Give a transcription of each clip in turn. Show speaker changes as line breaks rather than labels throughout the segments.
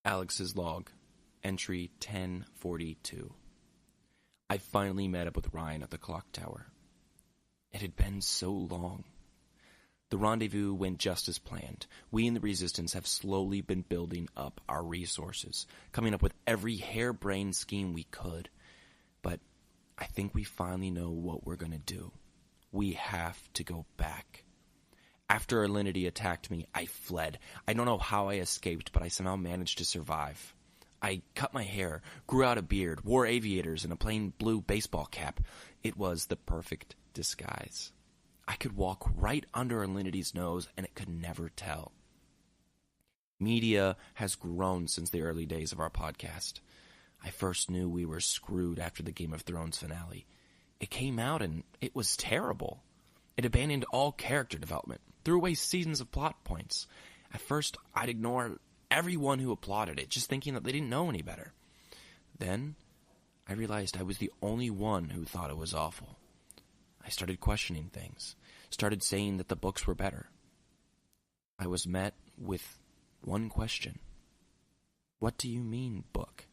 Alex's log, entry 1042. I finally met up with Ryan at the clock tower. It had been so long. The rendezvous went just as planned. We in the Resistance have slowly been building up our resources, coming up with every harebrained scheme we could. But I think we finally know what we're going to do. We have to go back. After Alinity attacked me, I fled. I don't know how I escaped, but I somehow managed to survive. I cut my hair, grew out a beard, wore aviators and a plain blue baseball cap. It was the perfect disguise. I could walk right under Alinity's nose, and it could never tell. Media has grown since the early days of our podcast. I first knew we were screwed after the Game of Thrones finale. It came out, and it was terrible. It abandoned all character development, threw away seasons of plot points. At first, I'd ignore everyone who applauded it, just thinking that they didn't know any better. Then, I realized I was the only one who thought it was awful. I started questioning things, started saying that the books were better. I was met with one question. What do you mean, book?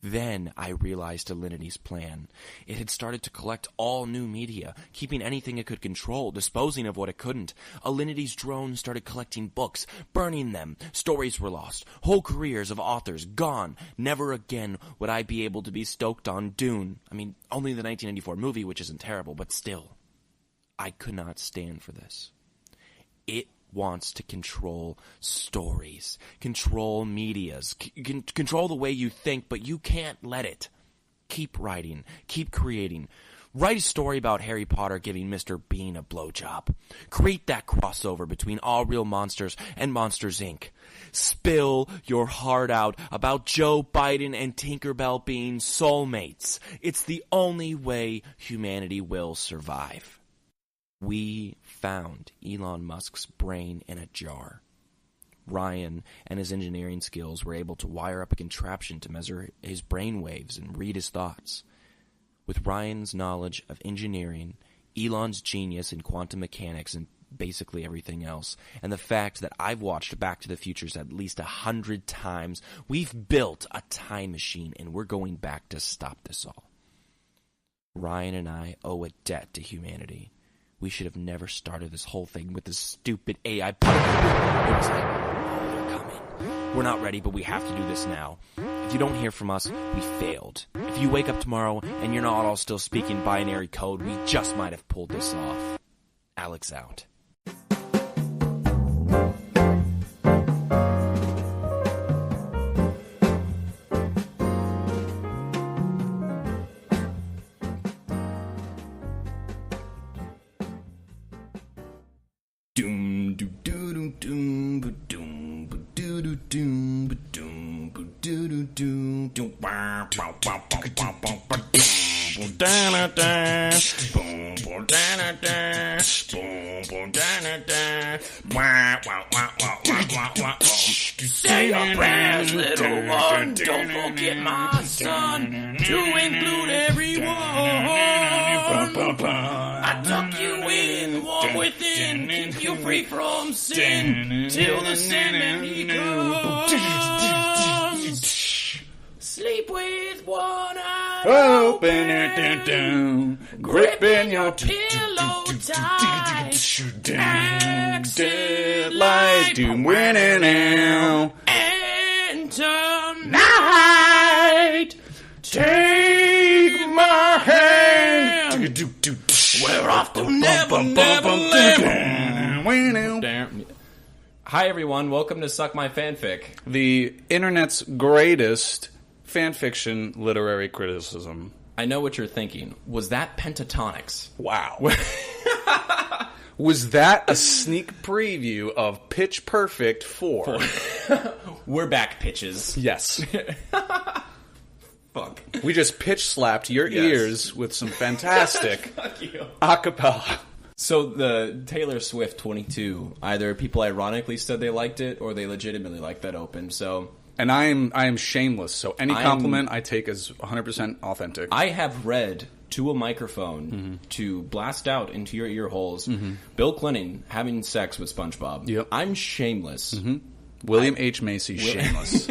Then I realized Alinity's plan. It had started to collect all new media, keeping anything it could control, disposing of what it couldn't. Alinity's drone started collecting books, burning them. Stories were lost. Whole careers of authors gone. Never again would I be able to be stoked on Dune. I mean, only the 1994 movie, which isn't terrible, but still. I could not stand for this. It wants to control stories, control medias, control the way you think, but you can't let it. Keep writing, keep creating. Write a story about Harry Potter giving Mr. Bean a blowjob. Create that crossover between All Real Monsters and Monsters, Inc. Spill your heart out about Joe Biden and Tinkerbell being soulmates. It's the only way humanity will survive. We found Elon Musk's brain in a jar. Ryan and his engineering skills were able to wire up a contraption to measure his brain waves and read his thoughts. With Ryan's knowledge of engineering, Elon's genius in quantum mechanics, and basically everything else, and the fact that I've watched Back to the Future at least 100 times, we've built a time machine, and we're going back to stop this all. Ryan and I owe a debt to humanity. We should have never started this whole thing with this stupid AI. It was like, oh, they're coming. We're not ready, but we have to do this now. If you don't hear from us, we failed. If you wake up tomorrow and you're not all still speaking binary code, we just might have pulled this off. Alex out.
Say your prayers, little one. Don't forget my son to include everyone. I tuck you in, warm within, keep you free from sin till the sandman he comes. Sleep with one eye open, gripping your pillow tight. Exit like doom winning now. And tonight, take my hand. We're off to Never Land.
Hi everyone, welcome to Suck My Fanfic.
The internet's greatest fanfiction literary criticism.
I know what you're thinking. Was that Pentatonics?
Wow. Was that a sneak preview of Pitch Perfect 4?
We're back, pitches.
Yes.
Fuck.
We just pitch slapped your ears with some fantastic acapella.
So the Taylor Swift 22, either people ironically said they liked it or they legitimately liked that open. So,
and I am shameless. So any compliment I take as 100% authentic.
I have read to a microphone to blast out into your ear holes Bill Clinton having sex with SpongeBob.
Yep.
I'm shameless.
William H. Macy, shameless.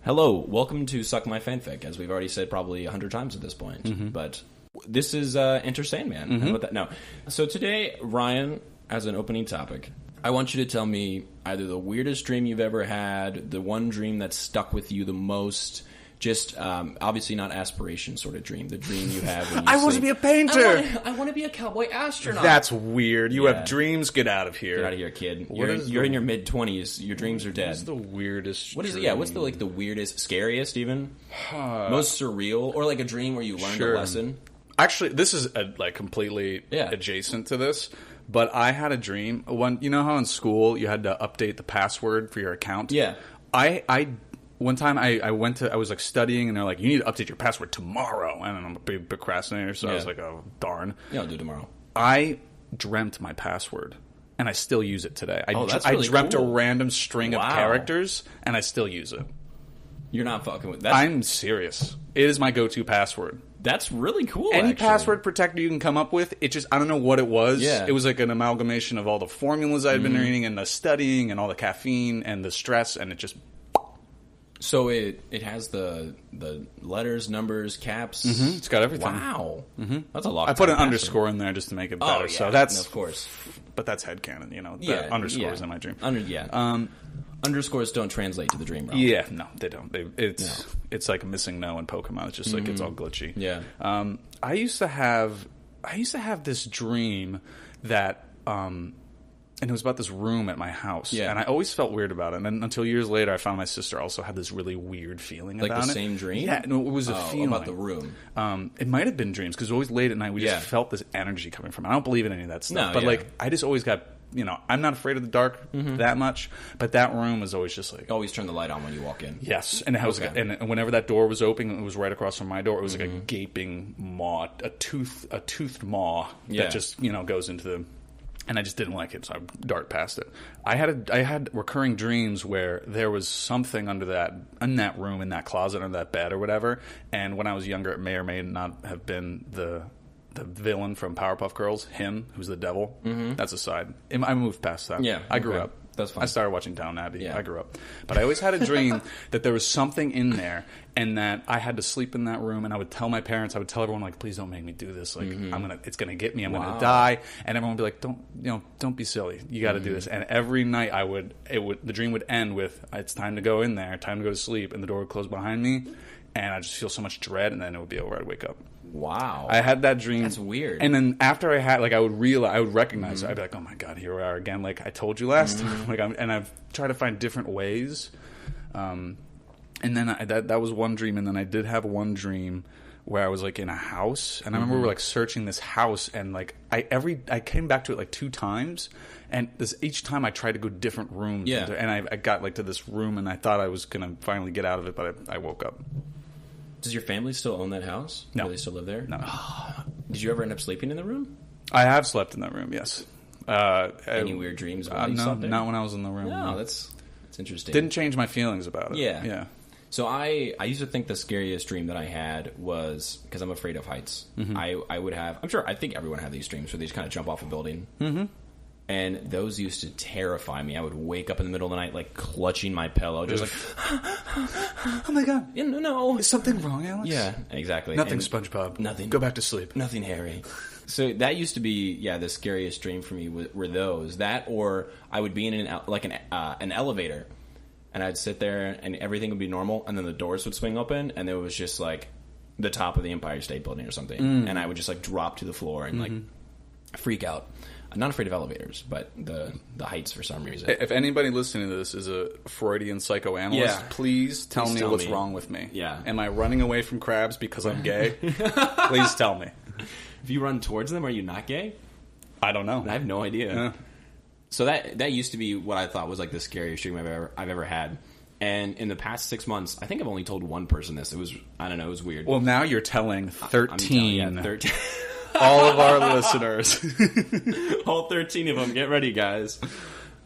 Hello, welcome to Suck My Fanfic, as we've already said probably 100 times at this point. But this is Enter Sandman. How about that? No. So today, Ryan, as an opening topic, I want you to tell me either the weirdest dream you've ever had, the one dream that stuck with you the most, just obviously not aspiration sort of dream, the dream you have when you
I want to be a painter.
I want to be a cowboy astronaut.
That's weird. You have dreams. Get out of here.
Get out of here, kid. You're in your mid-20s. Your dreams are dead.
What's the weirdest
What is it?
dream?
Yeah, what's the weirdest, scariest even? Most surreal? Or like a dream where you learned a lesson?
Actually, this is completely adjacent to this. But I had a dream. You know how in school you had to update the password for your account?
Yeah.
One time I was like studying and they're like, you need to update your password tomorrow. And I'm a big procrastinator, so I was like, oh, darn.
Yeah, I'll do it tomorrow.
I dreamt my password and I still use it today.
That's
I
really
dreamt
cool.
a random string of characters and I still use it.
You're not fucking with that.
I'm serious. It is my go-to password.
That's really cool,
Any password protector you can come up with, it just, I don't know what it was.
Yeah.
It was like an amalgamation of all the formulas I'd been reading and the studying and all the caffeine and the stress, and it just...
So it has the letters, numbers, caps.
It's got everything.
Wow. That's a lot.
I put an underscore in there just to make it better. So
that's of course.
But that's headcanon, you know.
Yeah,
underscores in my dream.
Underscores don't translate to the dream realm.
Yeah, no, they don't. It's like a missing no in Pokemon. It's just like it's all glitchy.
Yeah.
I used to have this dream that and it was about this room at my house.
Yeah.
And I always felt weird about it. And then until years later, I found my sister also had this really weird feeling about it.
Like the same dream?
Yeah, no, it was a feeling.
About the room.
It might have been dreams, because always late at night, we just felt this energy coming from it. I don't believe in any of that stuff. But like, I just always got, I'm not afraid of the dark that much. But that room was always just like...
Always turn the light on when you walk in.
Yes. And it was and whenever that door was open, it was right across from my door. It was like a gaping maw, a toothed maw that just, goes into the... And I just didn't like it, so I dart past it. I had recurring dreams where there was something in that room, in that closet, under that bed or whatever. And when I was younger, it may or may not have been the villain from Powerpuff Girls, him, who's the devil. That's aside. I moved past that.
Yeah,
I grew up.
That's fine.
I started watching Downton Abbey.
Yeah.
I grew up. But I always had a dream that there was something in there and that I had to sleep in that room, and I would tell my parents, I would tell everyone, like, please don't make me do this. Like, it's going to get me. I'm going to die. And everyone would be like, don't be silly. You got to do this. And every night the dream would end with, it's time to go in there, time to go to sleep, and the door would close behind me, and I'd just feel so much dread, and then it would be over. I'd wake up.
Wow.
I had that dream.
That's weird.
And then after I had, I would recognize it. I'd be like, oh my God, here we are again. Like I told you last time. And I've tried to find different ways. And then that was one dream. And then I did have one dream where I was like in a house. And I remember we were like searching this house. And like I came back to it like 2 times. And each time I tried to go different rooms.
Yeah.
And I got like to this room and I thought I was going to finally get out of it. But I woke up.
Does your family still own that house?
No.
Do they still live there?
No.
Did you ever end up sleeping in the room?
I have slept in that room, yes.
Any weird dreams while you slept there?
Not when I was in the room.
No, that's interesting.
Didn't change my feelings about it.
Yeah. So I used to think the scariest dream that I had was, because I'm afraid of heights, I would have, I think everyone had these dreams where they just kind of jump off a building. And those used to terrify me. I would wake up in the middle of the night, like, clutching my pillow, just like,
oh my God.
No.
Is something wrong, Alex?
Yeah, exactly.
Nothing, SpongeBob.
Nothing.
Go back to sleep.
Nothing, Harry. So that used to be, the scariest dream for me were those. That, or I would be in an elevator, and I'd sit there, and everything would be normal, and then the doors would swing open, and it was just, like, the top of the Empire State Building or something. And I would just, like, drop to the floor and, like, freak out. I'm not afraid of elevators, but the heights for some reason.
If anybody listening to this is a Freudian psychoanalyst, please tell me what's wrong with me.
Yeah.
Am I running away from crabs because I'm gay? Please tell me.
If you run towards them, are you not gay?
I don't know.
I have no idea.
Yeah.
So that used to be what I thought was like the scariest dream I've ever had. And in the past 6 months, I think I've only told one person this. It was weird.
Well, now you're telling 13.
I'm telling, 13.
All of our listeners.
All 13 of them. Get ready, guys.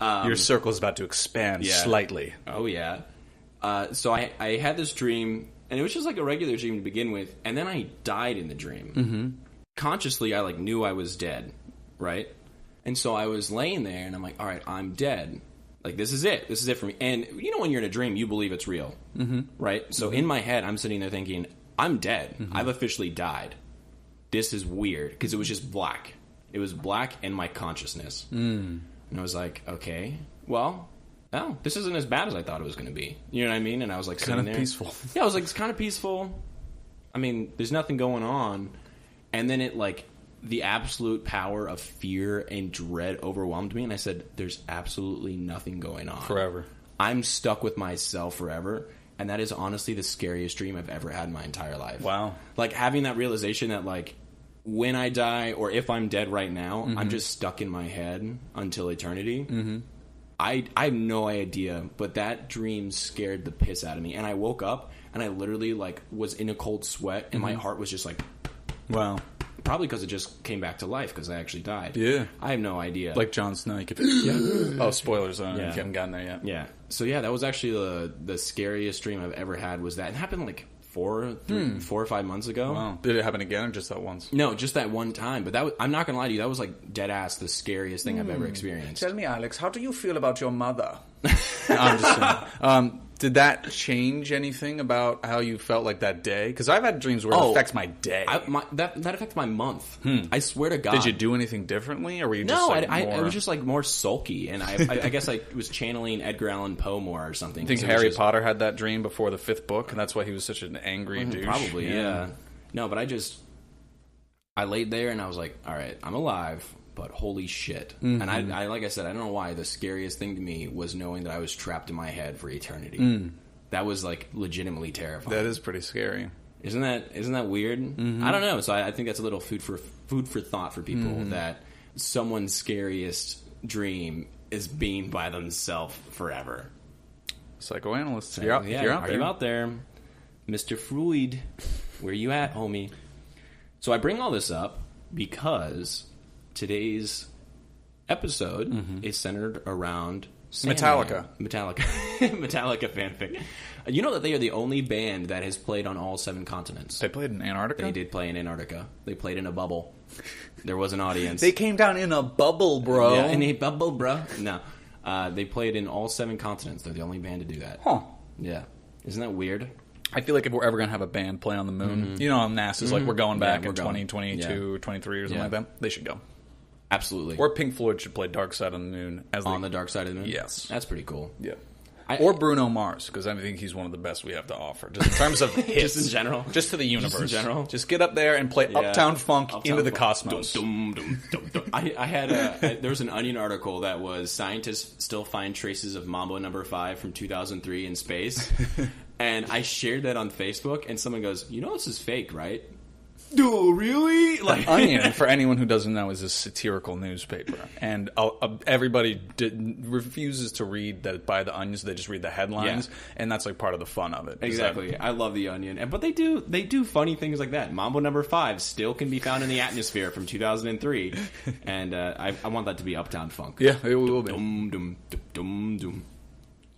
Your circle is about to expand slightly.
Oh, yeah. So I had this dream, and it was just like a regular dream to begin with, and then I died in the dream. Consciously, I knew I was dead, right? And so I was laying there, and I'm like, all right, I'm dead. Like, this is it. This is it for me. And, you know, when you're in a dream, you believe it's real. Mm-hmm. Right? So in my head, I'm sitting there thinking, I'm dead. Mm-hmm. I've officially died. This is weird. Because it was just black. It was black and my consciousness. And I was like, okay, well, no, this isn't as bad as I thought it was going to be. You know what I mean? And I was like, sitting there.
Kind of peaceful.
Yeah, I was like, it's kind of peaceful. I mean, there's nothing going on. And then it, like, the absolute power of fear and dread overwhelmed me, and I said, there's absolutely nothing going on.
Forever.
I'm stuck with myself forever, and that is honestly the scariest dream I've ever had in my entire life.
Wow.
Like, having that realization that, like, when I die, or if I'm dead right now, I'm just stuck in my head until eternity. Mm-hmm. I have no idea, but that dream scared the piss out of me, and I woke up, and I literally, like, was in a cold sweat, and my heart was just like...
Wow.
Probably because it just came back to life because I actually died.
Yeah.
I have no idea.
Like Jon Snow. You could, yeah. Oh, spoilers. I don't know if you haven't gotten there yet.
Yeah. So, yeah, that was actually the scariest dream I've ever had was that. It happened like 4 or 5 months ago.
Wow. Did it happen again or just that once?
No, just that one time. But that was, I'm not going to lie to you, that was like dead ass the scariest thing I've ever experienced.
Tell me, Alex, how do you feel about your mother? I'm just saying. Did that change anything about how you felt like that day? Because I've had dreams where it affects my day.
That affects my month. I swear to God.
Did you do anything differently, or were you just
no?
Like
I was just like more sulky, and I guess I was channeling Edgar Allan Poe more or something.
I think Harry Potter had that dream before the 5th book, and that's why he was such an angry douche.
Probably, yeah. No, but I laid there and I was like, all right, I'm alive. But holy shit. Mm-hmm. And I like I said, I don't know why, the scariest thing to me was knowing that I was trapped in my head for eternity. That was, like, legitimately terrifying.
That is pretty scary.
Isn't that weird? Mm-hmm. I don't know. So I think that's a little food for thought for people, that someone's scariest dream is being by themselves forever.
Psychoanalysts.
So,
you're out there.
Are you out there? Mr. Freud, where you at, homie? So I bring all this up because... today's episode is centered around
Metallica.
Metallica fanfic. You know that they are the only band that has played on all 7 continents.
They played in Antarctica?
They did play in Antarctica. They played in a bubble. There was an audience.
They came down in a bubble, bro.
Yeah, in a bubble, bro. No. They played in all 7 continents. They're the only band to do that.
Huh.
Yeah. Isn't that weird?
I feel like if we're ever going to have a band play on the moon, you know, NASA's like, we're going back in 2022 or 23 or something like that. They should go.
Absolutely.
Or Pink Floyd should play Dark Side of the Moon.
On the Dark Side of the Moon?
Yes.
That's pretty cool.
Yeah. Or Bruno Mars, because I think he's one of the best we have to offer. Just in terms of hits.
Just in general?
Just to the universe.
Just in general?
Just get up there and play Uptown Funk into the cosmos.
I had there was an Onion article that was scientists still find traces of Mambo No. 5 from 2003 in space. And I shared that on Facebook, and someone goes, you know this is fake, right? Oh, really?
Like, Onion, for anyone who doesn't know, is a satirical newspaper, and everybody refuses to read that by the Onion, so they just read the headlines, and that's like part of the fun of it.
Exactly. I love the Onion, but they do funny things like that. Mambo No. 5 still can be found in the atmosphere from 2003, and I want that to be Uptown Funk.
Yeah, it will be.
Dum, dum, dum, dum, dum.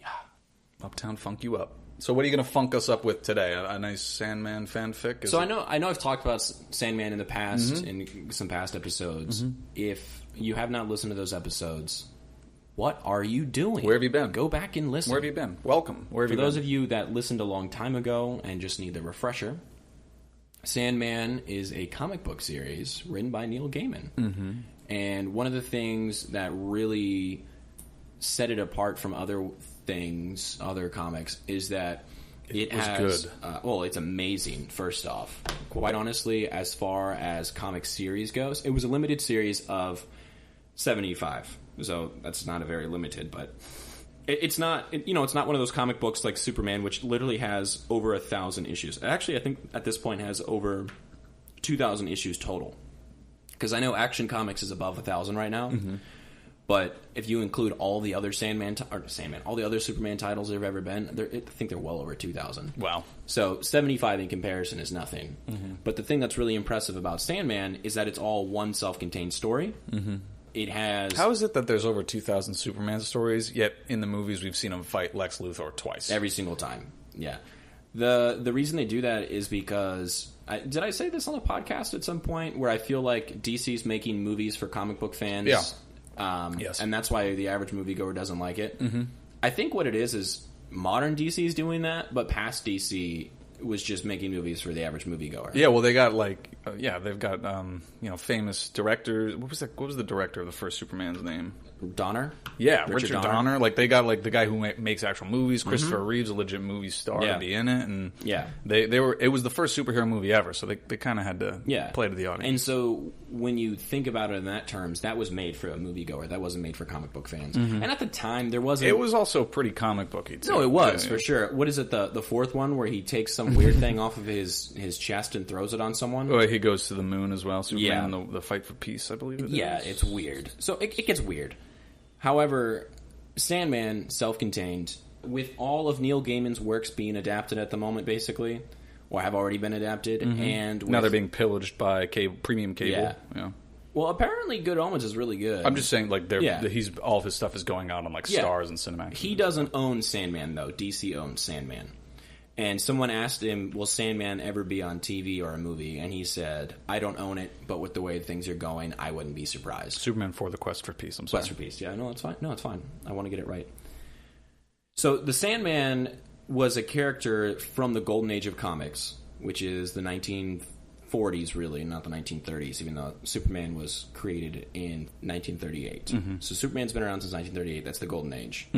Yeah, Uptown Funk you up. So what are you going to funk us up with today? A nice Sandman fanfic?
I know I've talked about Sandman in the past, in some past episodes. If you have not listened to those episodes, what are you doing?
Where have you been?
Go back and listen.
Where have you been? Welcome. Where have you been?
For those of you that listened a long time ago and just need the refresher, Sandman is a comic book series written by Neil Gaiman. And one of the things that really set it apart from other comics, is that it has good. It's amazing. First off, quite honestly, as far as comic series goes, it was a limited series of 75, so that's not a very limited, but it's not it's not one of those comic books like Superman, which literally has over 1,000 issues. Actually, I think at this point has over 2,000 issues total, because I know Action Comics is above 1,000 right now. But if you include all the other all the other Superman titles there have ever been, I think they're well over 2,000.
Wow.
So 75 in comparison is nothing. But the thing that's really impressive about Sandman is that it's all one self-contained story. It has...
How is it that there's over 2,000 Superman stories, yet in the movies we've seen him fight Lex Luthor twice?
Every single time, yeah. The reason they do that is because... did I say this on the podcast at some point, where I feel like DC's making movies for comic book fans...
Yeah. Yes.
And that's why the average moviegoer doesn't like it. Mm-hmm. I think what it is modern DC is doing that, but past DC was just making movies for the average moviegoer.
Yeah, well, they got they've got famous directors. What was the director of the first Superman's name?
Donner?
Yeah, Richard Donner. Like they got the guy who makes actual movies. Christopher Reeve's a legit movie star to be in it, and they were. It was the first superhero movie ever, so they kind of had to play to the audience.
And so when you think about it in that terms, that was made for a moviegoer. That wasn't made for comic book fans. And at the time, there wasn't.
It was also pretty comic booky too.
No, it was for sure. What is it? The fourth one where he takes some weird thing off of his chest and throws it on someone.
Oh, he goes to the moon as well. Superman and the fight for peace, I believe.
It's weird. So it gets weird. However, Sandman, self-contained, with all of Neil Gaiman's works being adapted at the moment, basically, or have already been adapted, and
now they're being pillaged by premium cable. Yeah.
Well, apparently, Good Omens is really good.
I'm just saying, all of his stuff is going out on Stars and Cinemax.
He doesn't own Sandman though. DC owns Sandman. And someone asked him, will Sandman ever be on TV or a movie? And he said, I don't own it, but with the way things are going, I wouldn't be surprised.
Superman 4, The Quest for Peace. I'm sorry.
Quest for Peace, yeah. No, it's fine. No, it's fine. I want to get it right. So the Sandman was a character from the golden age of comics, which is the 1940s, really, not the 1930s, even though Superman was created in 1938. So Superman's been around since 1938. That's the golden age.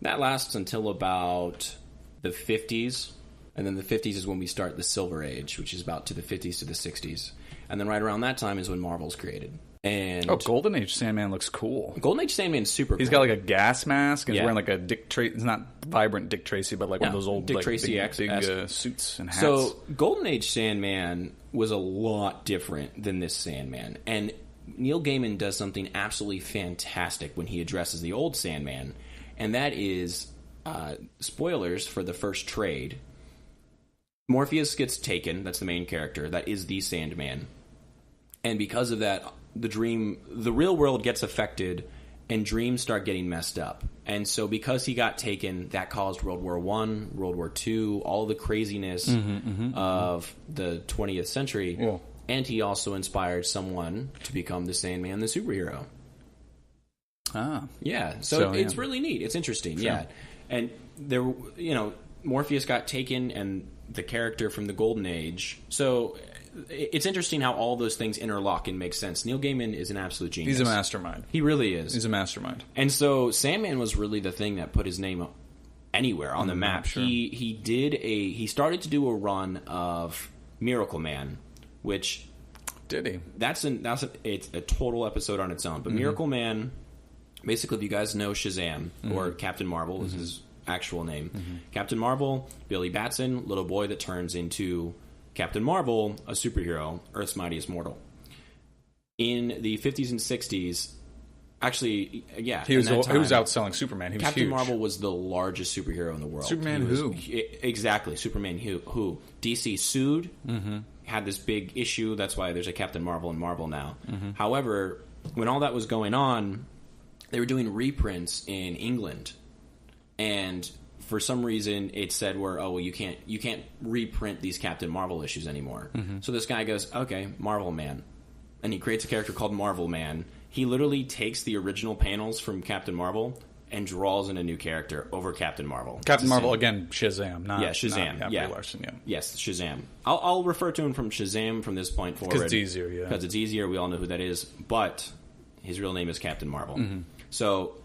That lasts until about the 50s, and then the 50s is when we start the Silver Age, which is about to the 50s to the 60s. And then right around that time is when Marvel's created. And
Golden Age Sandman looks cool.
Golden Age Sandman's super cool.
He's got a gas mask, and he's wearing a Dick Tracy, it's not vibrant Dick Tracy, but one of those old
Dick Tracy
big suits and hats.
So Golden Age Sandman was a lot different than this Sandman. And Neil Gaiman does something absolutely fantastic when he addresses the old Sandman, and that is... spoilers for the first trade. Morpheus gets taken. That's the main character. That is the Sandman. And because of that, the real world gets affected, and dreams start getting messed up. And so because he got taken, that caused World War I, World War II, all the craziness of the 20th century. Yeah. And he also inspired someone to become the Sandman, the superhero.
Ah.
Yeah. So it's really neat. It's interesting. Sure. Yeah. And there, Morpheus got taken, and the character from the Golden Age. So it's interesting how all those things interlock and make sense. Neil Gaiman is an absolute genius.
He's a mastermind.
He really is.
He's a mastermind.
And so Sandman was really the thing that put his name anywhere on the map.
Sure.
He started to do a run of Miracle Man, which
did he?
It's a total episode on its own. But Miracle Man. Basically, if you guys know Shazam, or Captain Marvel is his actual name. Captain Marvel, Billy Batson, little boy that turns into Captain Marvel, a superhero, Earth's mightiest mortal. In the 50s and 60s, actually,
he was outselling Superman. He was
Captain
huge.
Marvel was the largest superhero in the world.
Superman who?
Exactly, Superman who. DC sued, had this big issue, that's why there's a Captain Marvel in Marvel now. However, when all that was going on... They were doing reprints in England, and for some reason it said you can't reprint these Captain Marvel issues anymore. So this guy goes, okay, Marvel Man, and he creates a character called Marvel Man. He literally takes the original panels from Captain Marvel and draws in a new character over Captain Marvel.
Captain Marvel again, Shazam,
Shazam,
not Brie Larson,
yes, Shazam. I'll refer to him from Shazam from this point forward
because it's easier. Yeah,
because it's easier. We all know who that is, but his real name is Captain Marvel. So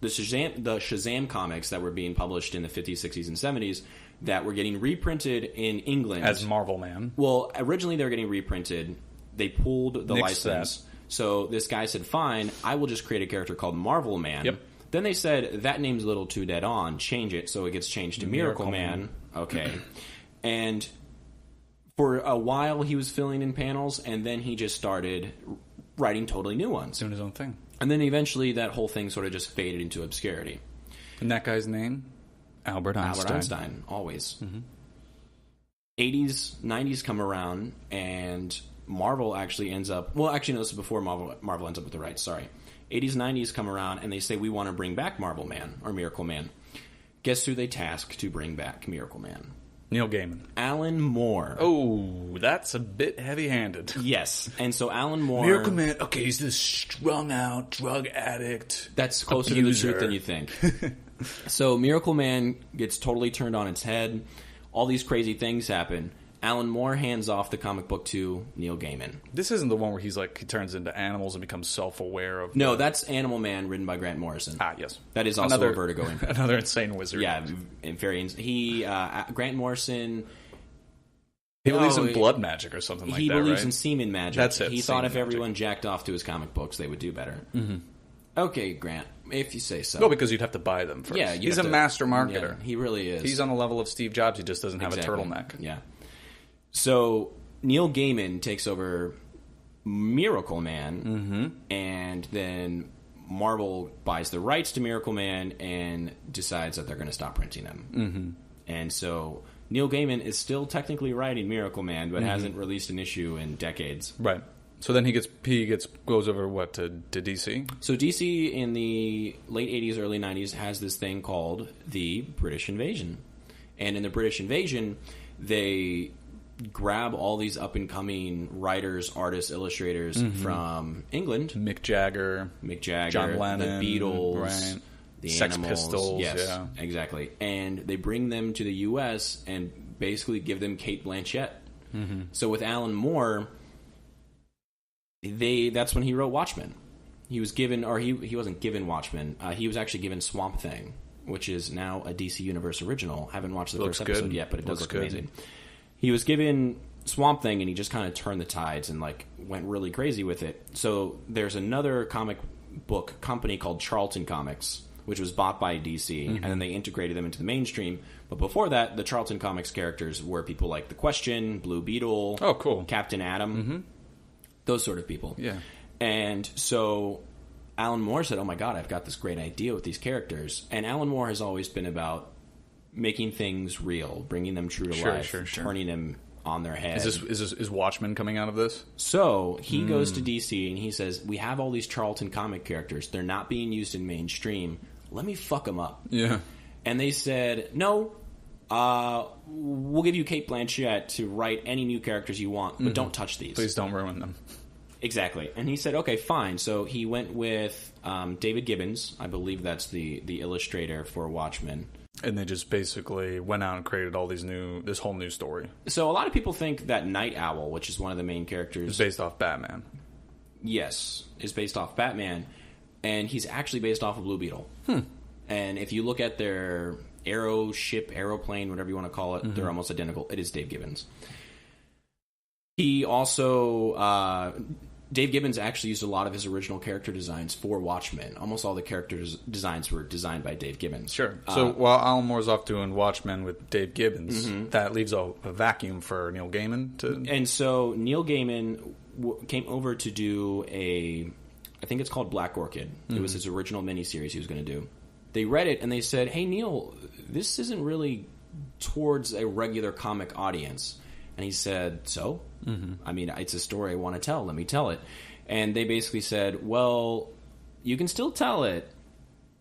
the Shazam comics that were being published in the 50s, 60s, and 70s that were getting reprinted in England.
As Marvel Man.
Well, originally they were getting reprinted. They pulled the license. So this guy said, fine, I will just create a character called Marvel Man.
Yep.
Then they said, that name's a little too dead on. Change it. So it gets changed to Miracle Man. Okay. And for a while he was filling in panels, and then he just started writing totally new ones.
Doing his own thing.
And then eventually that whole thing sort of just faded into obscurity.
And that guy's name? Albert Einstein.
Albert Einstein, always. 80s, 90s come around, and Marvel actually ends up... Well, actually, no, this is before Marvel ends up with the rights, sorry. 80s, 90s come around, and they say, we want to bring back Marvel Man, or Miracle Man. Guess who they task to bring back Miracle Man?
Neil Gaiman.
Alan Moore.
Oh, that's a bit heavy-handed.
Yes. And so Alan Moore...
Miracle Man, okay, he's this strung-out drug addict.
That's closer
abuser.
to the truth than you think. So Miracle Man gets totally turned on its head. All these crazy things happen. Alan Moore hands off the comic book to Neil Gaiman.
This isn't the one where he turns into animals and becomes self-aware of...
No, that's Animal Man, written by Grant Morrison.
Ah, yes.
That is also a Vertigo imprint.
Another insane wizard.
Yeah, Grant Morrison...
He believes in blood magic or something like that,
He believes
right?
in semen magic.
That's it.
He thought if
magic.
everyone jacked off to his comic books, they would do better. Mm-hmm. Okay, Grant, if you say so.
No, because you'd have to buy them first.
Yeah,
he's a master marketer.
Yeah, he really is.
He's on the level of Steve Jobs. He just doesn't have a turtleneck.
Yeah. So Neil Gaiman takes over Miracle Man, and then Marvel buys the rights to Miracle Man and decides that they're going to stop printing them. Mm-hmm. And so Neil Gaiman is still technically writing Miracle Man, but hasn't released an issue in decades.
Right. So then he goes over what to DC.
So DC in the late 80s, early 90s has this thing called the British Invasion, and in the British Invasion, they grab all these up-and-coming writers, artists, illustrators from England.
Mick Jagger, John Lennon,
the Beatles,
right.
the
Sex
Animals.
Pistols.
Yes,
yeah.
exactly. And they bring them to the U.S. and basically give them Cate Blanchett. Mm-hmm. So with Alan Moore, that's when he wrote Watchmen. He was given, or he wasn't given Watchmen. He was actually given Swamp Thing, which is now a DC Universe original. Haven't watched the first episode yet, but it does look amazing. He was given Swamp Thing, and he just kind of turned the tides and went really crazy with it. So there's another comic book company called Charlton Comics, which was bought by DC, and then they integrated them into the mainstream. But before that, the Charlton Comics characters were people like The Question, Blue Beetle,
oh, cool,
Captain Atom, those sort of people.
Yeah.
And so Alan Moore said, oh my God, I've got this great idea with these characters. And Alan Moore has always been about making things real, bringing them true to life, turning them on their head.
Is Watchmen coming out of this?
So he goes to DC and he says, we have all these Charlton comic characters. They're not being used in mainstream. Let me fuck them up.
Yeah.
And they said, no, we'll give you Cate Blanchett to write any new characters you want, but don't touch these.
Please don't ruin them.
Exactly. And he said, okay, fine. So he went with David Gibbons. I believe that's the illustrator for Watchmen.
And they just basically went out and created this whole new story.
So a lot of people think that Night Owl, which is one of the main characters...
is based off Batman.
Yes, is based off Batman. And he's actually based off of Blue Beetle. And if you look at their aeroplane, whatever you want to call it, they're almost identical. It is Dave Gibbons. He also... Dave Gibbons actually used a lot of his original character designs for Watchmen. Almost all the characters' designs were designed by Dave Gibbons.
Sure. So while Alan Moore's off doing Watchmen with Dave Gibbons, that leaves a vacuum for Neil Gaiman to...
And so Neil Gaiman came over to do I think it's called Black Orchid. It was his original miniseries he was going to do. They read it and they said, hey, Neil, this isn't really towards a regular comic audience. And he said, so? I mean, it's a story I want to tell. Let me tell it. And they basically said, well, you can still tell it,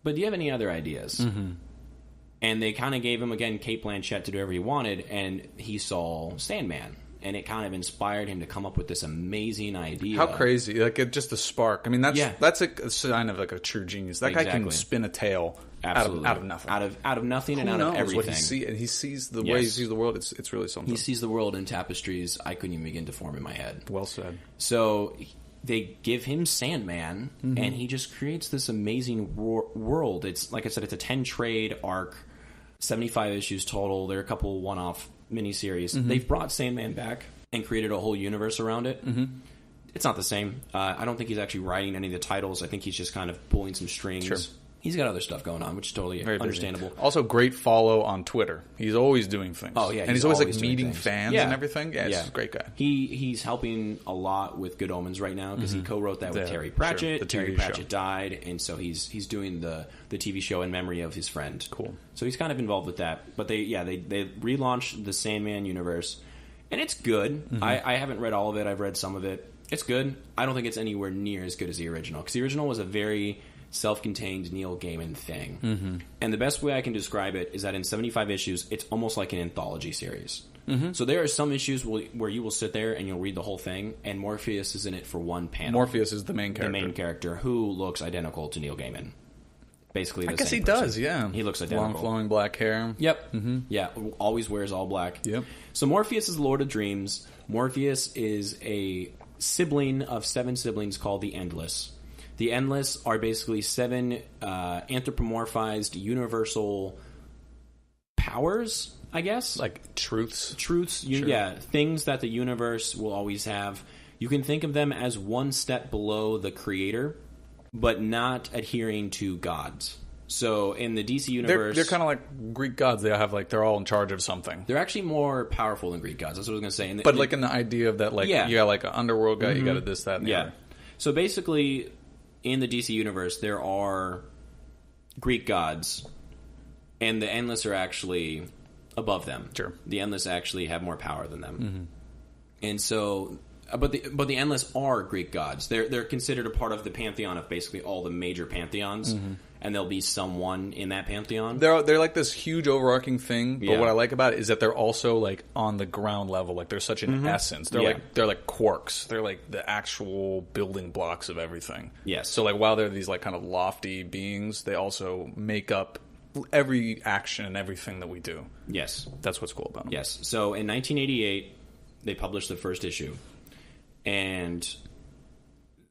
but do you have any other ideas? And they kind of gave him, again, Cate Blanchett to do whatever he wanted, and he saw Sandman. And it kind of inspired him to come up with this amazing idea.
How crazy. Just a spark. I mean, that's a sign of a true genius. That guy can spin a tale out of nothing.
Out of nothing and out of everything.
What he sees the way he sees the world. It's really something.
He sees the world in tapestries I couldn't even begin to form in my head.
Well said.
So they give him Sandman, and he just creates this amazing world. It's, like I said, it's a 10-trade arc, 75 issues total. There are a couple one-off miniseries. They've brought Sandman back and created a whole universe around it. It's not the same. I don't think he's actually writing any of the titles. I think he's just kind of pulling some strings. Sure. He's got other stuff going on, which is totally understandable.
Busy. Also, great follow on Twitter. He's always doing things.
Oh, yeah.
And he's always meeting fans and everything. Yeah, he's a great guy.
He's helping a lot with Good Omens right now because he co-wrote that with Terry Pratchett.
Sure.
Terry Pratchett died, and so he's doing the TV show in memory of his friend.
Cool.
So he's kind of involved with that. But they relaunched the Sandman universe, and it's good. I haven't read all of it. I've read some of it. It's good. I don't think it's anywhere near as good as the original, because the original was a very
self-contained Neil Gaiman thing. And the best way I can describe it is that in 75 issues, it's almost like an anthology series. So there are some issues where you will sit there and you'll read the whole thing, and Morpheus is in it for one panel.
Morpheus is the main character.
The main character, who looks identical to Neil Gaiman. Basically the
I guess
same
he
person.
does, yeah.
He looks identical.
Long flowing black hair.
Yep. Yeah, always wears all black.
Yep.
So Morpheus is the Lord of Dreams. Morpheus is a sibling of 7 siblings called the Endless. The Endless are basically 7 anthropomorphized universal powers, I guess.
Like truths.
Truths,
Sure.
yeah. Things that the universe will always have. You can think of them as one step below the creator, but not adhering to gods. So in the DC universe,
They're kind of like Greek gods. They have they're all in charge of something.
they're actually more powerful than Greek gods. That's what I was going to say.
But like in the idea of that,
Yeah.
you got like an underworld guy, you got a this, that, and the
Yeah.
other.
So basically, in the DC universe, there are Greek gods, and the Endless are actually above them.
Sure.
The Endless actually have more power than them. And so, but the Endless are Greek gods. They're considered a part of the pantheon of basically all the major pantheons, and there'll be someone in that pantheon.
They're like this huge overarching thing, but
Yeah.
what I like about it is that they're also like on the ground level. Like they're such an essence. They're
Yeah.
they're like quarks. They're like the actual building blocks of everything.
Yes.
So like while they're these like kind of lofty beings, they also make up every action and everything that we do.
Yes.
That's what's cool about them.
Yes. So in 1988, they published the first issue. And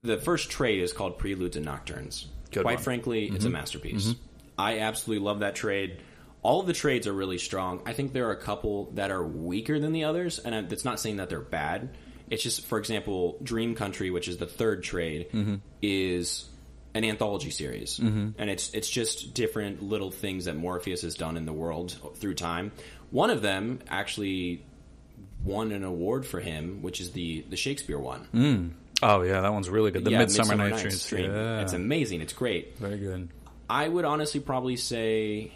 the first trade is called Preludes and Nocturnes.
Good
Quite
one.
frankly, it's a masterpiece. I absolutely love that trade. All of the trades are really strong. I think there are a couple that are weaker than the others, and that's not saying that they're bad. It's just, for example, Dream Country, which is the third trade, is an anthology series. And it's just different little things that Morpheus has done in the world through time. One of them actually won an award for him, which is the Shakespeare one.
Oh yeah, that one's really good. The Midsummer Night's Dream. Yeah.
It's amazing. It's great.
Very good.
I would honestly probably say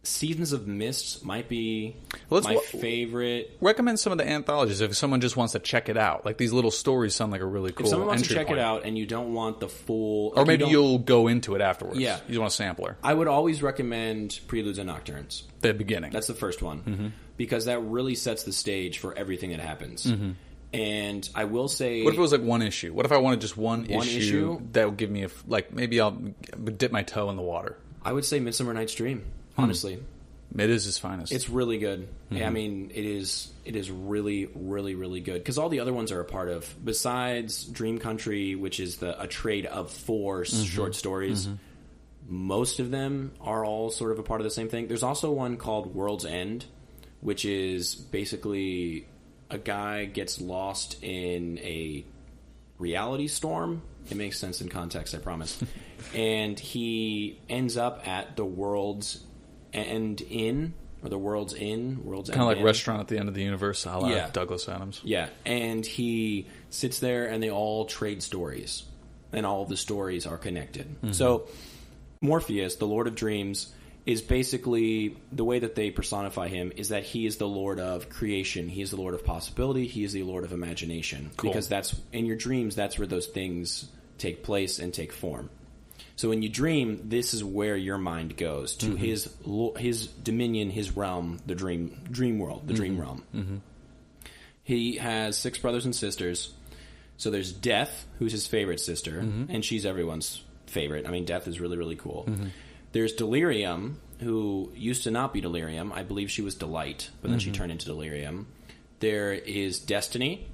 Seasons of Mist might be
Let's
my favorite.
Recommend some of the anthologies if someone just wants to check it out. Like these little stories sound like a really cool
If someone wants to
entry
check
point.
it out and you don't want the full...
Or maybe
you don't-
you'll go into it afterwards.
Yeah.
You want a sampler.
I would always recommend Preludes and Nocturnes.
The beginning.
That's the first one. Because that really sets the stage for everything that happens. And I will say...
What if it was like one issue? What if I wanted just one
issue?
that would give me maybe I'll dip my toe in the water.
I would say Midsummer Night's Dream, honestly.
It is his finest.
It's really good. I mean, it is really, really, really good. Because all the other ones are a part of, besides Dream Country, which is a trade of 4 short stories, most of them are all sort of a part of the same thing. There's also one called World's End, which is basically a guy gets lost in a reality storm. It makes sense in context, I promise. And he ends up at the World's End Inn, or the World's Inn. World's
kind of
End
like
Inn.
Restaurant at the End of the Universe, a la
Yeah.
Douglas Adams.
Yeah, and he sits there and they all trade stories. And all of the stories are connected. So Morpheus, the Lord of Dreams, is basically, the way that they personify him is that he is the Lord of creation. He is the Lord of possibility. He is the Lord of imagination.
Cool.
Because that's, in your dreams, that's where those things take place and take form. So when you dream, this is where your mind goes, to his dominion, his realm, the dream world, the dream realm. He has 6 brothers and sisters. So there's Death, who's his favorite sister, and she's everyone's favorite. I mean, Death is really, really cool. There's Delirium, who used to not be Delirium. I believe she was Delight, but then she turned into Delirium. There is Destiny.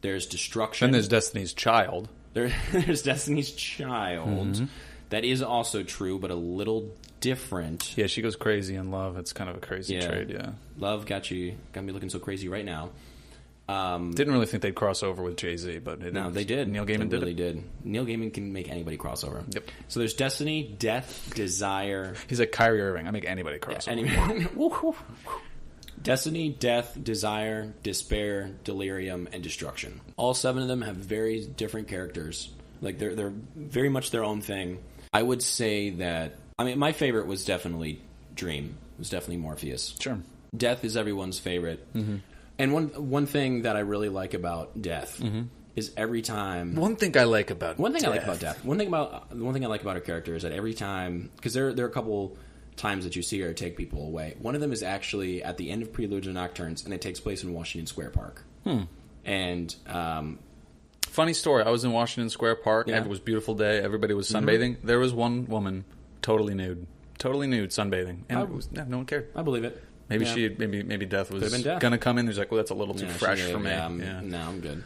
There's Destruction.
Then there's Destiny's Child.
There's Destiny's Child. That is also true, but a little different.
Yeah, she goes crazy in love. It's kind of a crazy trade, yeah.
Love got me looking so crazy right now.
Didn't really think they'd cross over with Jay-Z, but
No, they did.
Neil Gaiman
They really
did.
did. Neil Gaiman can make anybody crossover.
Yep.
So there's Destiny, Death, Desire.
He's like Kyrie Irving. I make anybody cross over.
Destiny, Death, Desire, Despair, Delirium, and Destruction. All 7 of them have very different characters. Like they're very much their own thing. I would say that, I mean, my favorite was definitely Dream. It was definitely Morpheus.
Sure.
Death is everyone's favorite. And one thing that I really like about Death
is every time.
One thing I like about
Death. One thing I like about her character is that every time, because there are a couple times that you see her take people away. One of them is actually at the end of Preludes and Nocturnes, and it takes place in Washington Square Park. And
funny story. I was in Washington Square Park.
Yeah.
It was a beautiful day. Everybody was sunbathing. There was one woman totally nude, sunbathing, and no one cared.
I believe it.
Maybe maybe Death was gonna come in. He's like, well, that's a little too fresh for me.
No, I'm good.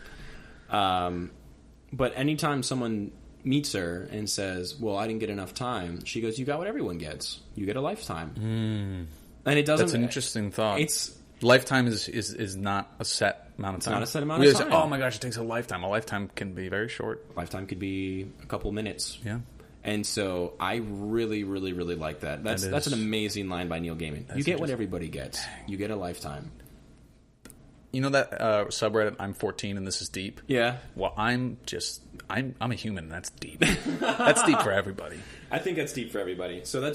But anytime someone meets her and says, well, I didn't get enough time, she goes, you got what everyone gets. You get a lifetime. And it doesn't...
That's an interesting thought.
It's...
Lifetime is not a set amount of time.
It's not a set amount of time.
Say, oh my gosh, it takes a lifetime. A lifetime can be very short.
Lifetime could be a couple minutes.
Yeah.
And so I really, really, really like that. That's an amazing line by Neil Gaiman. You get what everybody gets. You get a lifetime.
You know that subreddit, I'm 14 and this is deep?
Yeah.
Well, I'm a human and that's deep. That's deep for everybody.
I think that's deep for everybody. So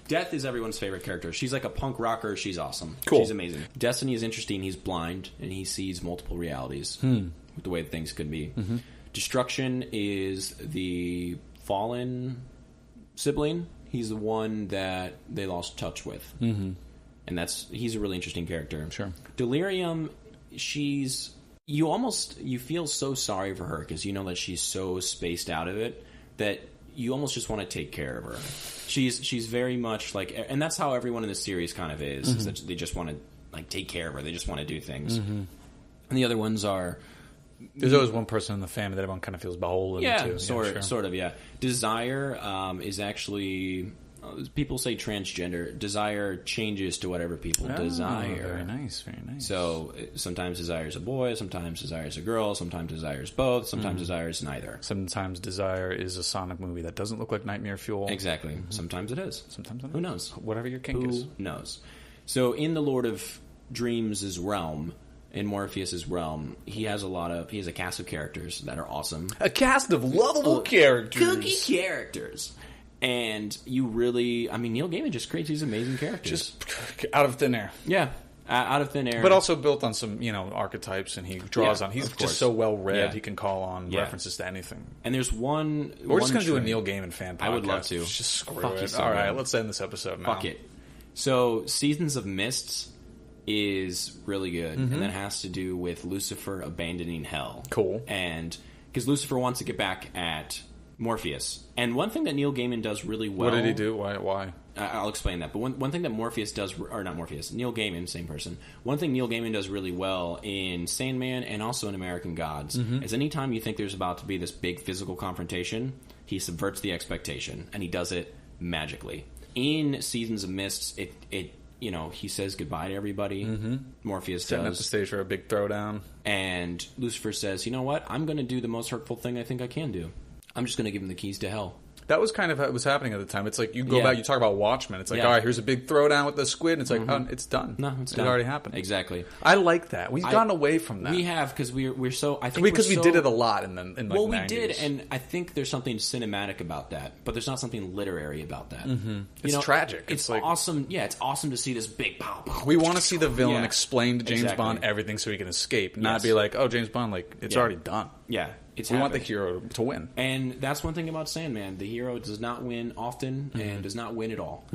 Death is everyone's favorite character. She's like a punk rocker. She's awesome.
Cool.
She's amazing. Destiny is interesting. He's blind and he sees multiple realities with the way things could be. Destruction is the fallen sibling. He's the one that they lost touch with. And he's a really interesting character.
Sure.
Delirium, you feel so sorry for her because you know that she's so spaced out of it that you almost just want to take care of her. She's very much like, and that's how everyone in this series kind of is that they just want to like take care of her. They just want to do things. And the other ones are...
There's always one person in the family that everyone kind of feels beholden to.
Sort of, yeah. Desire is actually... people say transgender. Desire changes to whatever people desire.
Very nice, very nice.
So sometimes desire is a boy, sometimes desire is a girl, sometimes desire is both, sometimes desire is neither.
Sometimes Desire is a Sonic movie that doesn't look like Nightmare Fuel.
Exactly. Sometimes it is.
Sometimes it is.
Who knows?
Whatever your kink is.
Who knows? So in the Lord of Dreams' realm, in Morpheus' realm, he has a cast of characters that are awesome.
A cast of lovable characters.
Cookie characters. And you really... I mean, Neil Gaiman just creates these amazing characters.
Just out of thin air.
Yeah. Out of thin air.
But also built on some, archetypes, and he draws on... He's just so well-read, he can call on references to anything.
And there's one...
We're just going to do a Neil Gaiman fan podcast.
I would love to.
Just screw it. All right, let's end this episode now.
Fuck it. So, Seasons of Mists is really good, and that has to do with Lucifer abandoning hell.
Cool.
And because Lucifer wants to get back at Morpheus. And one thing that Neil Gaiman does really well...
What did he do? Why?
I'll explain that. But one thing that Morpheus does... Or not Morpheus. Neil Gaiman, same person. One thing Neil Gaiman does really well in Sandman and also in American Gods is anytime you think there's about to be this big physical confrontation, he subverts the expectation. And he does it magically. In Seasons of Mists, he says goodbye to everybody. Morpheus
Setting up the stage for a big throwdown.
And Lucifer says, you know what? I'm going to do the most hurtful thing I think I can do. I'm just going to give him the keys to hell.
That was kind of what was happening at the time. It's like you go back, you talk about Watchmen. It's like, all right, here's a big throwdown with the squid. And it's like, oh, it's done.
No, it's done.
It already happened.
Exactly.
I like that. We've gone away from that.
We have because we're so. I think
because we did it a lot in the 90s.
We did, and I think there's something cinematic about that, but there's not something literary about that.
It's tragic.
It's like, awesome. Yeah, it's awesome to see this big pow.
We want to see the villain explain to James Bond everything so he can escape, not be like, oh, James Bond, like it's already done.
Yeah.
We want the hero to win.
And that's one thing about Sandman. The hero does not win often and does not win at all.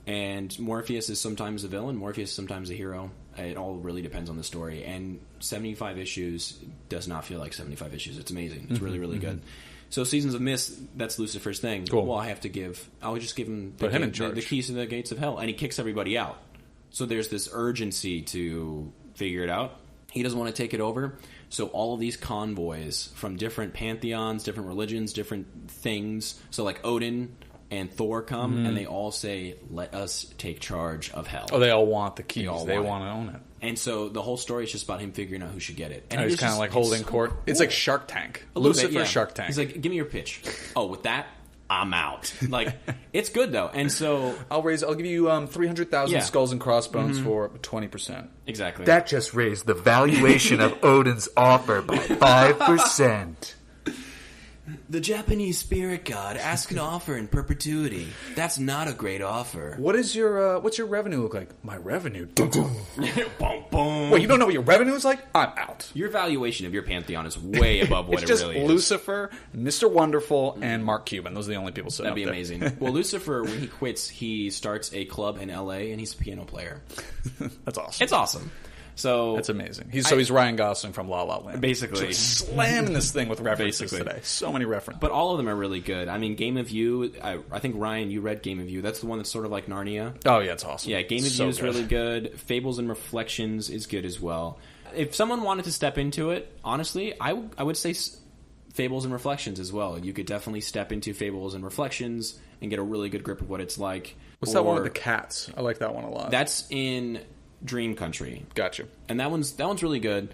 And Morpheus is sometimes the villain. Morpheus is sometimes the hero. It all really depends on the story. And 75 issues does not feel like 75 issues. It's amazing. It's really, really good. So Seasons of Mist, that's Lucifer's thing.
Cool.
Well, I would just give him the keys to the gates of hell. And he kicks everybody out. So there's this urgency to figure it out. He doesn't want to take it over. So all of these convoys from different pantheons, different religions, different things. So like Odin and Thor come, and they all say, let us take charge of hell.
Oh, they all want the keys.
They
want to own it.
And so the whole story is just about him figuring out who should get it. And
he's kind of like holding court. It's like Shark Tank.
Lucifer,
Shark Tank.
He's like, give me your pitch. Oh, with that, I'm out. Like, it's good though. And so
I'll give you 300,000 skulls and crossbones for 20%.
Exactly.
That just raised the valuation of Odin's offer by 5%.
The Japanese spirit god ask an offer in perpetuity. That's not a great offer.
What's your revenue look like? My revenue?
Boom, boom.
Wait, you don't know what your revenue is like? I'm out.
Your valuation of your pantheon is way above what
It's
it
just
really is.
Lucifer, Mr. Wonderful, and Mark Cuban. Those are the only people sitting
That'd be
up there.
amazing. Well, Lucifer, when he quits, he starts a club in L.A. and he's a piano player.
That's awesome.
It's awesome. So
That's amazing. He's Ryan Gosling from La La Land.
Basically.
Just slamming this thing with references
Basically.
today. So many references.
But all of them are really good. I mean, Game of You, I think, Ryan, you read Game of You. That's the one that's sort of like Narnia.
Oh, yeah, it's awesome.
Yeah, Game of
So
You is
good.
really good. Fables and Reflections is good as well. If someone wanted to step into it, honestly, I would say Fables and Reflections as well. You could definitely step into Fables and Reflections and get a really good grip of what it's like.
What's that one with the cats? I like that one a lot.
That's in Dream Country.
Gotcha.
And that one's really good.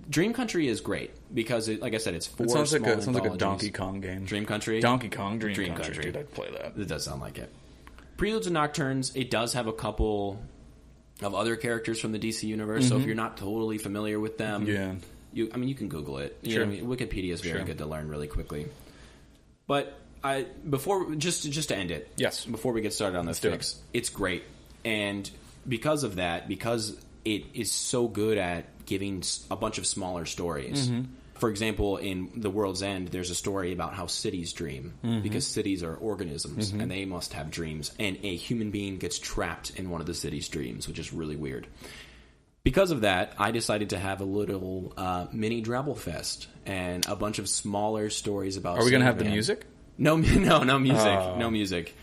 Dream Country is great because, like I said, it's four
It sounds like
small
a
anthologies.
Donkey Kong game.
Dream Country?
Donkey Kong, Dream
Dream
Country.
Country.
Dude, I'd play that.
It does sound like it. Preludes and Nocturnes, it does have a couple of other characters from the DC universe, so if you're not totally familiar with them,
Yeah.
you can Google it. You
Sure.
know, I mean, Wikipedia is very
Sure.
good to learn really quickly. But before just to end it,
Yes.
before we get started on this
do
fix, it's great, and because of that, because it is so good at giving a bunch of smaller stories. For example, in The World's End, there's a story about how cities dream, because cities are organisms, and they must have dreams, and a human being gets trapped in one of the city's dreams, which is really weird. Because of that, I decided to have a little mini Drabble Fest, and a bunch of smaller stories about
Are we going to have the
Sandman.
music?
No music.
Oh.
No music.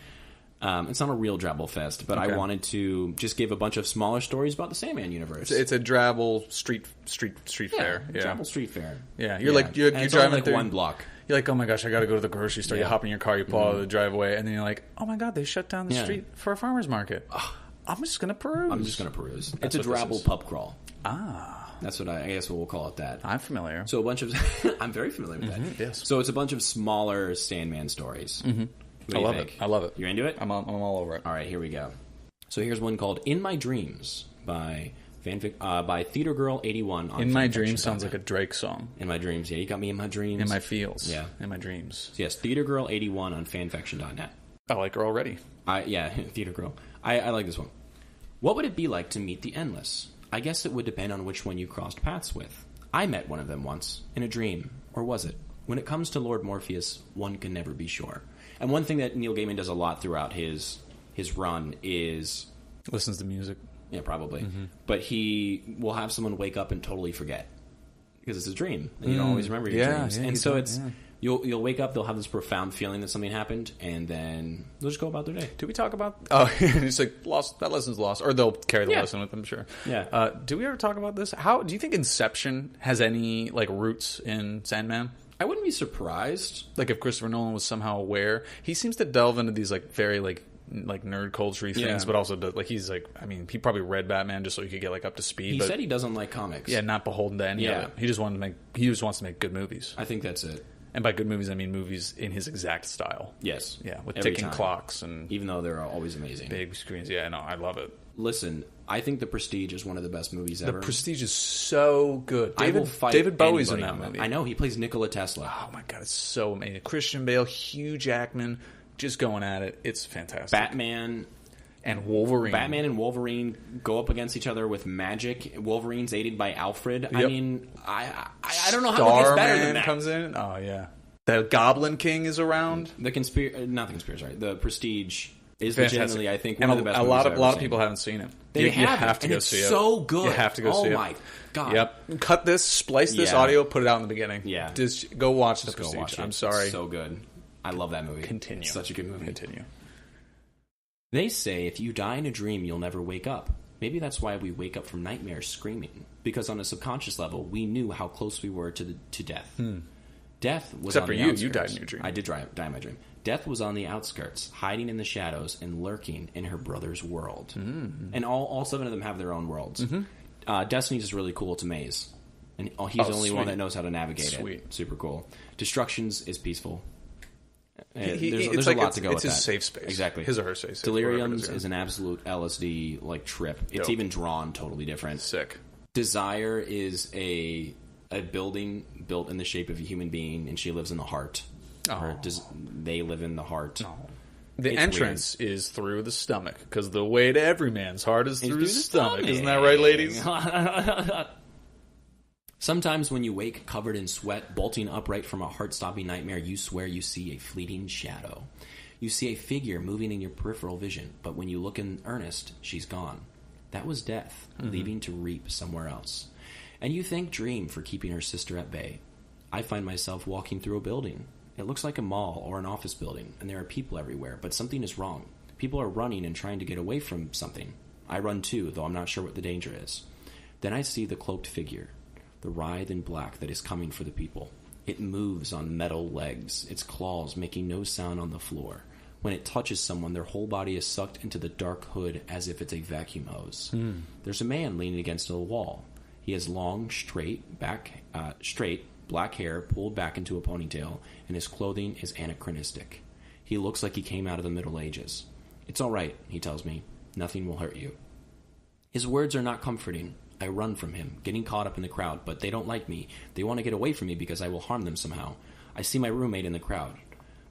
It's not a real Drabble Fest, but
Okay.
I wanted to just give a bunch of smaller stories about the Sandman universe.
It's a Drabble street fair. Yeah.
Drabble Street Fair.
Yeah, you're
And it's
driving
only like
through
one block.
You're like, oh my gosh, I got to go to the grocery store. You
Yeah.
hop in your car, you pull out of the driveway, and then you're like, oh my god, they shut down the
Yeah.
street for a farmer's market. I'm just gonna peruse.
I'm just going to peruse. It's a
what this
Drabble
is.
pub crawl.
Ah,
That's what I guess we'll call it that.
I'm familiar.
So a bunch of I'm very familiar with that.
yes.
So it's a bunch of smaller Sandman stories. Mm-hmm.
I love it. I love it.
You're into it?
I'm all over it.
All right, here we go. So here's one called "In My Dreams" by by Theater Girl 81. On
In My
fanfiction.net.
Dreams sounds like a Drake song.
In My Dreams, yeah, you got me in my dreams.
In my feels.
Yeah.
In my dreams.
So yes, Theater Girl 81 on fanfiction.net.
I like her already.
Theater Girl. I like this one. What would it be like to meet the Endless? I guess it would depend on which one you crossed paths with. I met one of them once, in a dream. Or was it? When it comes to Lord Morpheus, one can never be sure. And one thing that Neil Gaiman does a lot throughout his run is...
Listens to music.
Yeah, probably. But he will have someone wake up and totally forget. Because it's a dream. And you don't always remember your dreams.
yeah,
And
you
so
don't,
it's...
yeah.
You'll wake up, they'll have this profound feeling that something happened, and then they'll just go about their day.
Do we talk about... Oh, it's like, lost. That lesson's lost. Or they'll carry the
Yeah.
lesson with them, sure.
Yeah.
Do we ever talk about this? How do you think Inception has any, like, roots in Sandman?
I wouldn't be surprised.
Like, if Christopher Nolan was somehow aware. He seems to delve into these, like, very, like nerd culture things,
Yeah.
but also, like, he's, like... I mean, he probably read Batman just so he could get, like, up to speed.
He
but,
said he doesn't like comics.
yeah, not beholden to any
Yeah.
of it. He just wants to make good movies.
I think that's it.
And by good movies, I mean movies in his exact style.
Yes.
Yeah, with
Every
ticking
time.
clocks and
Even though they're always amazing.
big screens. Yeah, no, I love it.
Listen, I think The Prestige is one of the best movies ever.
The Prestige is so good.
I will fight
David Bowie's in
anybody
that
on
movie.
I know, he plays Nikola Tesla.
Oh my god, it's so amazing. Christian Bale, Hugh Jackman, just going at it. It's fantastic.
Batman
and Wolverine.
Batman and Wolverine go up against each other with magic. Wolverine's aided by Alfred. I
Yep.
mean, I don't know how it gets better than
Starman
that.
comes in. Oh yeah. The Goblin King is around.
Not the Conspiracy, sorry. The Prestige is
Fantastic.
legitimately, I think, one
And
of the best
a
movies
lot
I've
of
ever seen.
people haven't seen it.
They
you
haven't,
have to
and
go
it's
see it.
so good.
You have to go see it.
Oh my god.
Yep. Cut this, splice this
Yeah.
audio, put it out in the beginning.
Yeah.
Just go watch The
Just go
Prestige.
watch it.
I'm sorry.
It's so good. I love that movie.
Continue.
It's such a good movie.
Continue.
They say if you die in a dream, you'll never wake up. Maybe that's why we wake up from nightmares screaming. Because on a subconscious level, we knew how close we were to death. Death was
Except
on
for
the
you.
outskirts.
You died in your dream.
I did die in my dream. Death was on the outskirts, hiding in the shadows and lurking in her brother's world. And all 7 of them have their own worlds. Destiny's is really cool. It's a maze. And he's the only one
sweet.
that knows how to navigate it.
Sweet.
Super cool. Destructions is peaceful. There's
it's
a
like
lot to go
it's
with
his
that.
safe space.
Exactly.
His or her safe space.
Deliriums is an absolute LSD like trip. It's
Dope.
even drawn totally different.
Sick.
Desire is a building built in the shape of a human being, and she lives in the heart.
Or does they live in the heart?
The
It's
entrance is through the stomach, because the way to every man's heart is through the stomach. Isn't that right, ladies?
Sometimes when you wake covered in sweat, bolting upright from a heart-stopping nightmare, you swear you see a fleeting shadow. You see a figure moving in your peripheral vision, but when you look in earnest, she's gone. That was death, leaving to reap somewhere else. And you thank Dream for keeping her sister at bay. I find myself walking through a building. It looks like a mall or an office building, and there are people everywhere, but something is wrong. People are running and trying to get away from something. I run too, though I'm not sure what the danger is. Then I see the cloaked figure, the writhe in black that is coming for the people. It moves on metal legs, its claws making no sound on the floor. When it touches someone, their whole body is sucked into the dark hood as if it's a vacuum hose. There's a man leaning against a wall. He has long, straight, black hair pulled back into a ponytail, and his clothing is anachronistic. He looks like he came out of the Middle Ages. It's all right, he tells me. Nothing will hurt you. His words are not comforting. I run from him, getting caught up in the crowd, but they don't like me. They want to get away from me because I will harm them somehow. I see my roommate in the crowd.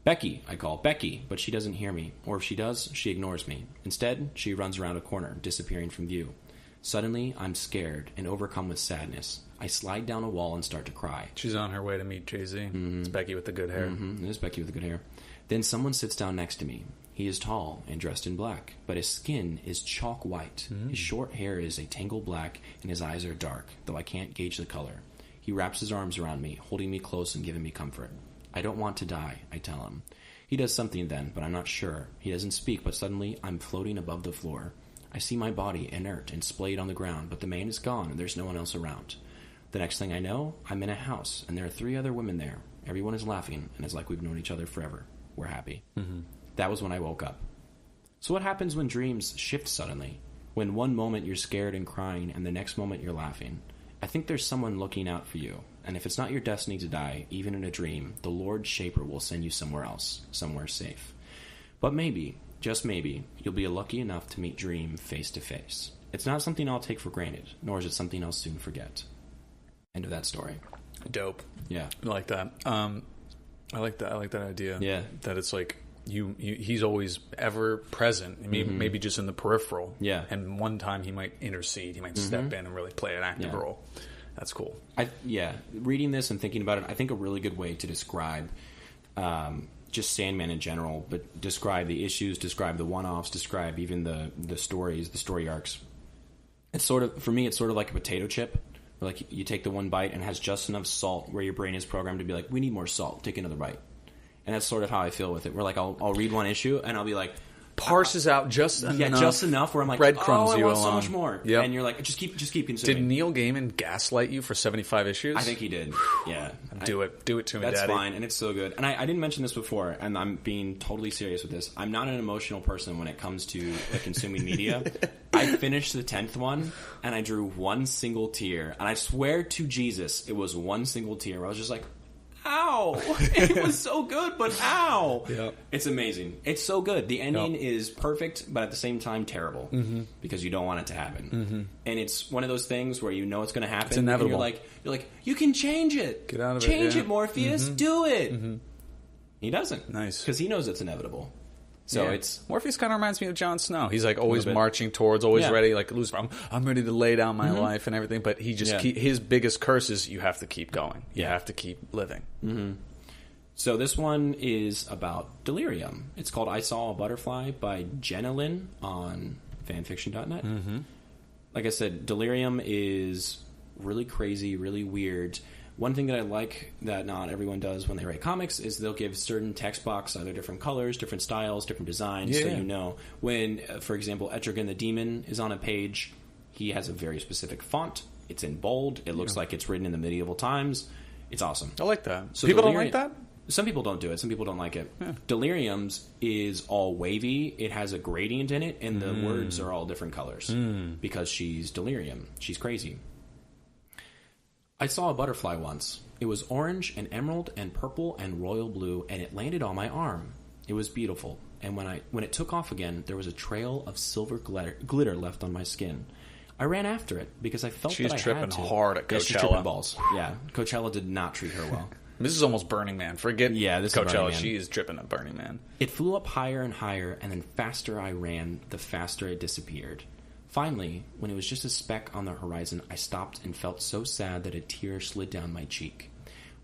Becky, I call. Becky, but she doesn't hear me. Or if she does, she ignores me. Instead, she runs around a corner, disappearing from view. Suddenly, I'm scared and overcome with sadness. I slide down a wall and start to cry.
She's on her way to meet Jay-Z. It's Becky with the good hair.
It is Becky with the good hair. Then someone sits down next to me. He is tall and dressed in black, but his skin is chalk white. His short hair is a tangled black, and his eyes are dark, though I can't gauge the color. He wraps his arms around me, holding me close and giving me comfort. I don't want to die, I tell him. He does something then, but I'm not sure. He doesn't speak, but suddenly I'm floating above the floor. I see my body inert and splayed on the ground, but the man is gone and there's no one else around. The next thing I know, I'm in a house, and there are 3 other women there. Everyone is laughing, and it's like we've known each other forever. We're happy. That was when I woke up. So what happens when dreams shift suddenly? When one moment you're scared and crying, and the next moment you're laughing? I think there's someone looking out for you, and if it's not your destiny to die, even in a dream, the Lord Shaper will send you somewhere else, somewhere safe. But maybe, just maybe, you'll be lucky enough to meet Dream face to face. It's not something I'll take for granted, nor is it something I'll soon forget. End of that story.
Dope.
Yeah.
I like that. I like that idea.
Yeah.
That it's like he's always ever present. Maybe just in the peripheral.
Yeah.
And one time he might intercede. He might step in and really play an active role. That's cool.
Reading this and thinking about it, I think a really good way to describe just Sandman in general, but describe the issues, describe the one-offs, describe even the stories, the story arcs. It's sort of, for me, it's sort of like a potato chip. Like, you take the one bite and it has just enough salt where your brain is programmed to be like, we need more salt, take another bite. And that's sort of how I feel with it. Where, like, I'll read one issue and I'll be like...
Parses out just enough.
Yeah, just enough where I'm like,
breadcrumbs
I want so much more.
Yep.
And you're like, just keep consuming.
Did Neil Gaiman gaslight you for 75 issues?
I think he did. Yeah.
Do it to me, Daddy.
That's fine, and it's so good. And I didn't mention this before, and I'm being totally serious with this. I'm not an emotional person when it comes to consuming media. I finished the 10th one, and I drew one single tear. And I swear to Jesus, it was one single tear. I was just like, ow! It was so good, but ow!
Yep.
It's amazing. It's so good. The ending is perfect, but at the same time terrible. Because you don't want it to happen. And it's one of those things where you know it's going to happen.
It's inevitable.
And you're like, you can change it.
Get out of it.
Change it, Morpheus. Do it. He doesn't.
Nice.
Because he knows it's inevitable. So it's...
Morpheus kind of reminds me of Jon Snow. He's like always marching towards, always ready. Like, Lucifer, I'm ready to lay down my life and everything. But he just his biggest curse is you have to keep going. You have to keep living.
So this one is about delirium. It's called I Saw a Butterfly by Jenna Lynn on fanfiction.net. Like I said, delirium is really crazy, really weird. One thing that I like that not everyone does when they write comics is they'll give certain text box either different colors, different styles, different designs, so you know. When, for example, Etrigan the Demon is on a page, he has a very specific font. It's in bold. It looks like it's written in the medieval times. It's awesome.
I like that.
So
people don't like that?
Some people don't do it. Some people don't like it. Delirium's is all wavy. It has a gradient in it, and the words are all different colors because she's delirium. She's crazy. I saw a butterfly once. It was orange and emerald and purple and royal blue, and it landed on my arm. It was beautiful, and when it took off again, there was a trail of silver glitter left on my skin. I ran after it because I felt that I had to.
She's tripping hard at Coachella.
Yeah, she's tripping balls. Yeah, Coachella did not treat her well.
This is almost Burning Man. Forget
this is Burning
Coachella.
Man.
She is dripping at Burning Man.
It flew up higher and higher, and then faster I ran, the faster it disappeared. Finally, when it was just a speck on the horizon, I stopped and felt so sad that a tear slid down my cheek.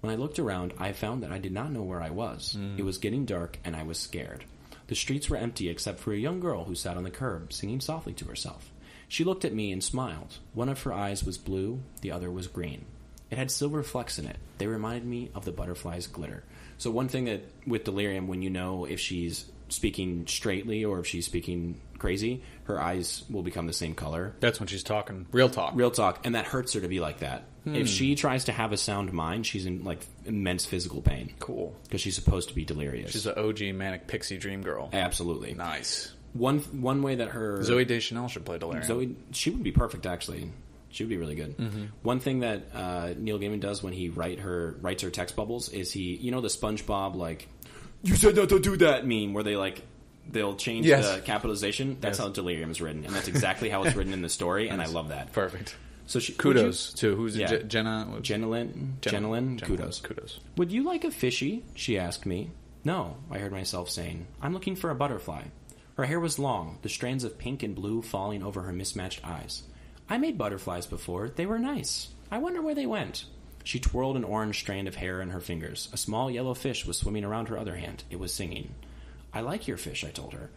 When I looked around, I found that I did not know where I was. It was getting dark, and I was scared. The streets were empty except for a young girl who sat on the curb, singing softly to herself. She looked at me and smiled. One of her eyes was blue, the other was green. It had silver flecks in it. They reminded me of the butterfly's glitter. So one thing that, with delirium, when you know if she's speaking straightly or if she's speaking crazy, her eyes will become the same color.
That's when she's talking real talk.
Real talk, and that hurts her to be like that. If she tries to have a sound mind, she's in immense physical pain.
Cool.
Because she's supposed to be delirious.
She's an OG manic pixie dream girl.
Absolutely.
Nice.
One way that her...
Zoe Deschanel should play delirium.
She would be perfect, actually. She would be really good.
Mm-hmm.
One thing that Neil Gaiman does when he writes her text bubbles is the SpongeBob, you said not to do that meme, where they'll change the capitalization. That's how delirium is written, and that's exactly how it's written in the story, and I love that.
Perfect.
So
kudos to who's it?
Jenilyn. Kudos. Would you like a fishy? She asked me. No, I heard myself saying. I'm looking for a butterfly. Her hair was long, the strands of pink and blue falling over her mismatched eyes. I made butterflies before. They were nice. I wonder where they went. She twirled an orange strand of hair in her fingers. A small yellow fish was swimming around her other hand. It was singing. I like your fish, I told her.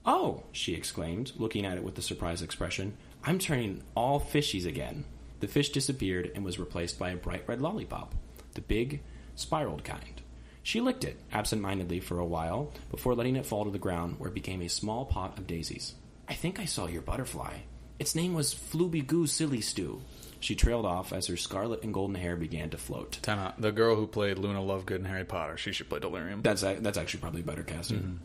Oh, she exclaimed, looking at it with a surprised expression. I'm turning all fishies again. The fish disappeared and was replaced by a bright red lollipop, the big, spiraled kind. She licked it, absent-mindedly for a while, before letting it fall to the ground, where it became a small pot of daisies. I think I saw your butterfly. Its name was Floobie-Goo Silly Stew. She trailed off as her scarlet and golden hair began to float.
Time out. The girl who played Luna Lovegood in Harry Potter, she should play delirium.
That's actually probably better casting. Mm-hmm.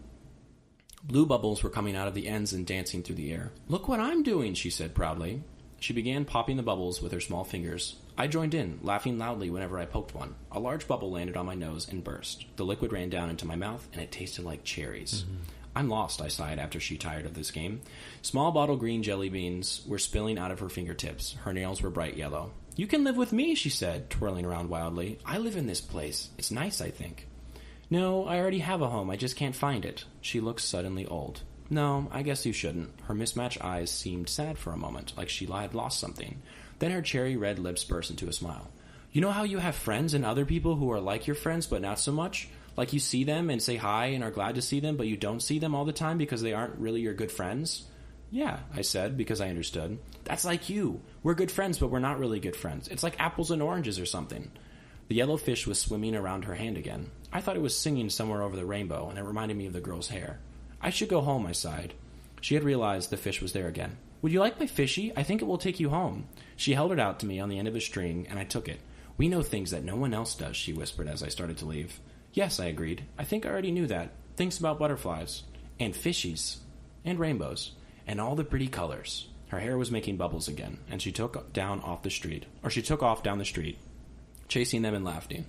Blue bubbles were coming out of the ends and dancing through the air. Look what I'm doing, she said proudly. She began popping the bubbles with her small fingers. I joined in, laughing loudly whenever I poked one. A large bubble landed on my nose and burst. The liquid ran down into my mouth, and it tasted like cherries. Mm-hmm. I'm lost, I sighed after she tired of this game. Small bottle green jelly beans were spilling out of her fingertips. Her nails were bright yellow. You can live with me, she said, twirling around wildly. I live in this place. It's nice, I think. No, I already have a home. I just can't find it. She looked suddenly old. No, I guess you shouldn't. Her mismatched eyes seemed sad for a moment, like she had lost something. Then her cherry-red lips burst into a smile. You know how you have friends and other people who are like your friends, but not so much? Like you see them and say hi and are glad to see them, but you don't see them all the time because they aren't really your good friends? Yeah, I said, because I understood. That's like you. We're good friends, but we're not really good friends. It's like apples and oranges or something. The yellow fish was swimming around her hand again. I thought it was singing somewhere over the rainbow, and it reminded me of the girl's hair. I should go home, I sighed. She had realized the fish was there again. Would you like my fishy? I think it will take you home. She held it out to me on the end of a string, and I took it. We know things that no one else does, she whispered as I started to leave. Yes, I agreed. I think I already knew that. Things about butterflies. And fishies. And rainbows. And all the pretty colors. Her hair was making bubbles again, and she took off down the street, chasing them and laughing.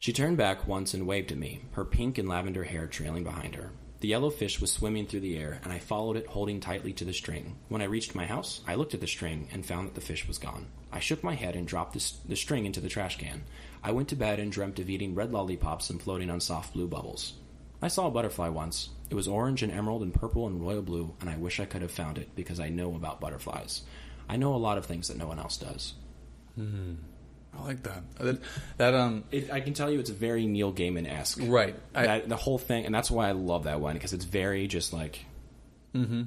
She turned back once and waved at me, her pink and lavender hair trailing behind her. The yellow fish was swimming through the air, and I followed it, holding tightly to the string. When I reached my house, I looked at the string and found that the fish was gone. I shook my head and dropped the string into the trash can. I went to bed and dreamt of eating red lollipops and floating on soft blue bubbles. I saw a butterfly once. It was orange and emerald and purple and royal blue, and I wish I could have found it because I know about butterflies. I know a lot of things that no one else does.
I like that.
I can tell you it's very Neil Gaiman-esque.
Right.
The whole thing, and that's why I love that one, because it's very just like...
Mm-hmm.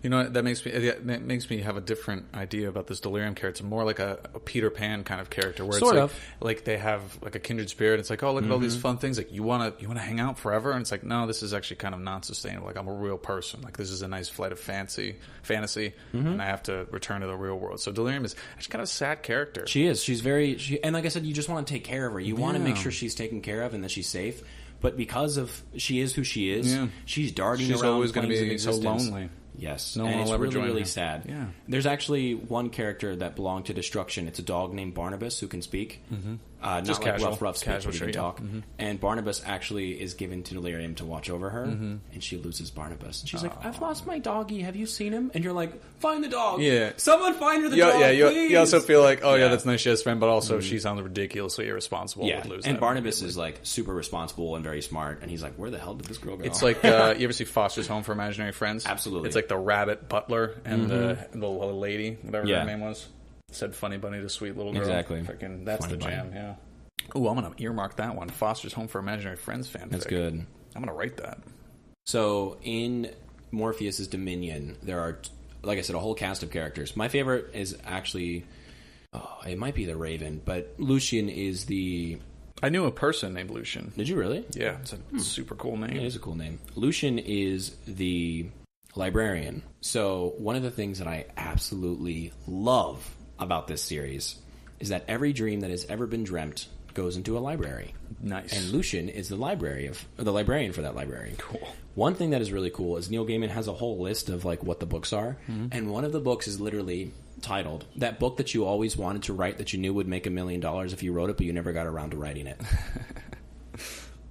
You know, that makes me have a different idea about this delirium character. More like a Peter Pan kind of character, where it's like they have like a kindred spirit. It's like, oh, look at all these fun things. Like you want to hang out forever, and it's like, no, this is actually kind of non-sustainable. Like I'm a real person. Like this is a nice flight of fantasy, and I have to return to the real world. So delirium is actually kind of a sad character.
She is. She's and like I said, you just want to take care of her. You want to make sure she's taken care of and that she's safe. But because of she is who she is, she's darting around.
She's always going to be so lonely.
Yes,
No one
and
will
it's
ever
really,
join
really
him.
sad.
Yeah.
There's actually one character that belonged to Destruction. It's a dog named Barnabas who can speak. Not
Just
like
casual.
rough speech,
Casual
but he can
shit, yeah.
talk. And Barnabas actually is given to Delirium to watch over her, and she loses Barnabas. And she's like, "I've lost my doggy. Have you seen him?" And you're like, "Find the dog.
Yeah.
Someone find her the dog, please."
You also feel like, oh yeah,
Yeah.
that's nice. She has a friend, but also she sounds ridiculously irresponsible.
Yeah,
Would lose
and
that
Barnabas
immediately.
is like super responsible and very smart, and he's like, "Where the hell did this girl go?"
It's like you ever see Foster's Home for Imaginary Friends?
Absolutely.
It's like the rabbit butler and the lady, whatever
Yeah.
her name was, said "Funny Bunny" to "Sweet Little Girl."
Exactly.
Freaking, that's
Funny
the jam.
Bunny.
Yeah. Ooh, I'm gonna earmark that one. Foster's Home for Imaginary Friends fanfic.
That's good.
I'm gonna write that.
So in Morpheus's Dominion, there are, like I said, a whole cast of characters. My favorite is actually, it might be the Raven, but Lucian is the.
I knew a person named Lucian.
Did you really?
Yeah, it's a super cool name.
It is a cool name. Lucian is the librarian. So one of the things that I absolutely love about this series is that every dream that has ever been dreamt goes into a library.
Nice.
And Lucian is the librarian for that library.
Cool.
One thing that is really cool is Neil Gaiman has a whole list of like what the books are, and one of the books is literally titled "That Book That You Always Wanted to Write That You Knew Would Make $1 million if you wrote it, but you never got around to writing it."